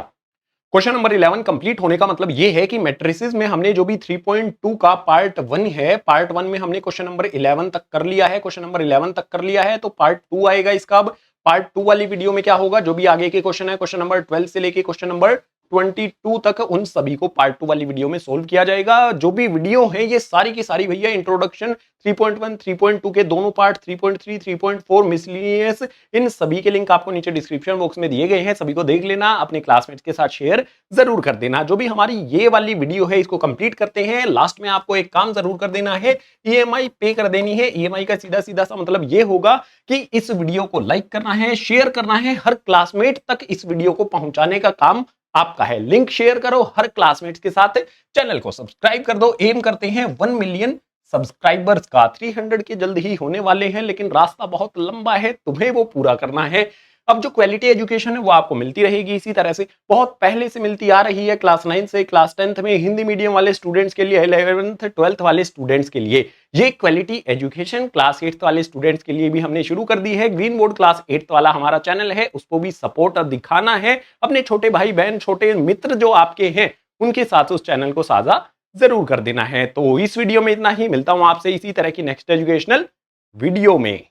क्वेश्चन नंबर 11 कंप्लीट होने का मतलब ये है कि मैट्रिसेस में हमने जो भी 3.2 का पार्ट 1 है, पार्ट 1 में हमने क्वेश्चन नंबर 11 तक कर लिया है, क्वेश्चन नंबर 11 तक कर लिया है, तो पार्ट 2 आएगा इसका। अब पार्ट 2 वाली वीडियो में क्या होगा, जो भी आगे के क्वेश्चन है, क्वेश्चन नंबर 12 से लेके क्वेश्चन नंबर 22 तक, उन सभी को पार्ट 2 वाली वीडियो में सोल्व किया जाएगा। जो भी वीडियो है ये सारी की सारी भैया इंट्रोडक्शन 3.1 3.2 के दोनों पार्ट, 3.3 3.4 मिसलिनियस, इन सभी के लिंक आपको नीचे डिस्क्रिप्शन बॉक्स में दिए गए हैं, सभी को देख लेना, अपने क्लासमेट्स के साथ शेयर जरूर कर देना। जो भी हमारी ये वाली वीडियो है इसको कंप्लीट करते हैं, लास्ट में आपको एक काम जरूर कर देना है, ईएमआई पे कर देनी है। ईएमआई का सीधा सीधा सा मतलब ये होगा कि इस वीडियो को लाइक करना है, शेयर करना है, हर क्लासमेट तक इस वीडियो को पहुंचाने का काम आपका है। लिंक शेयर करो हर क्लासमेट्स के साथ, चैनल को सब्सक्राइब कर दो। एम करते हैं 1 मिलियन सब्सक्राइबर्स का, 300 के जल्द ही होने वाले हैं, लेकिन रास्ता बहुत लंबा है, तुम्हें वो पूरा करना है। अब जो क्वालिटी एजुकेशन है वो आपको मिलती रहेगी इसी तरह से, बहुत पहले से मिलती आ रही है, क्लास 9 से क्लास 10th में, हिंदी मीडियम वाले स्टूडेंट्स के लिए, 11th 12th वाले स्टूडेंट्स के लिए ये क्वालिटी एजुकेशन क्लास 8th वाले स्टूडेंट्स के लिए भी हमने शुरू कर दी है। ग्रीन बोर्ड क्लास 8th वाला हमारा चैनल है, उसको भी सपोर्ट दिखाना है, अपने छोटे भाई बहन, छोटे मित्र जो आपके हैं उनके साथ उस चैनल को साझा जरूर कर देना है। तो इस वीडियो में इतना ही, मिलता हूं आपसे इसी तरह की नेक्स्ट एजुकेशनल वीडियो में।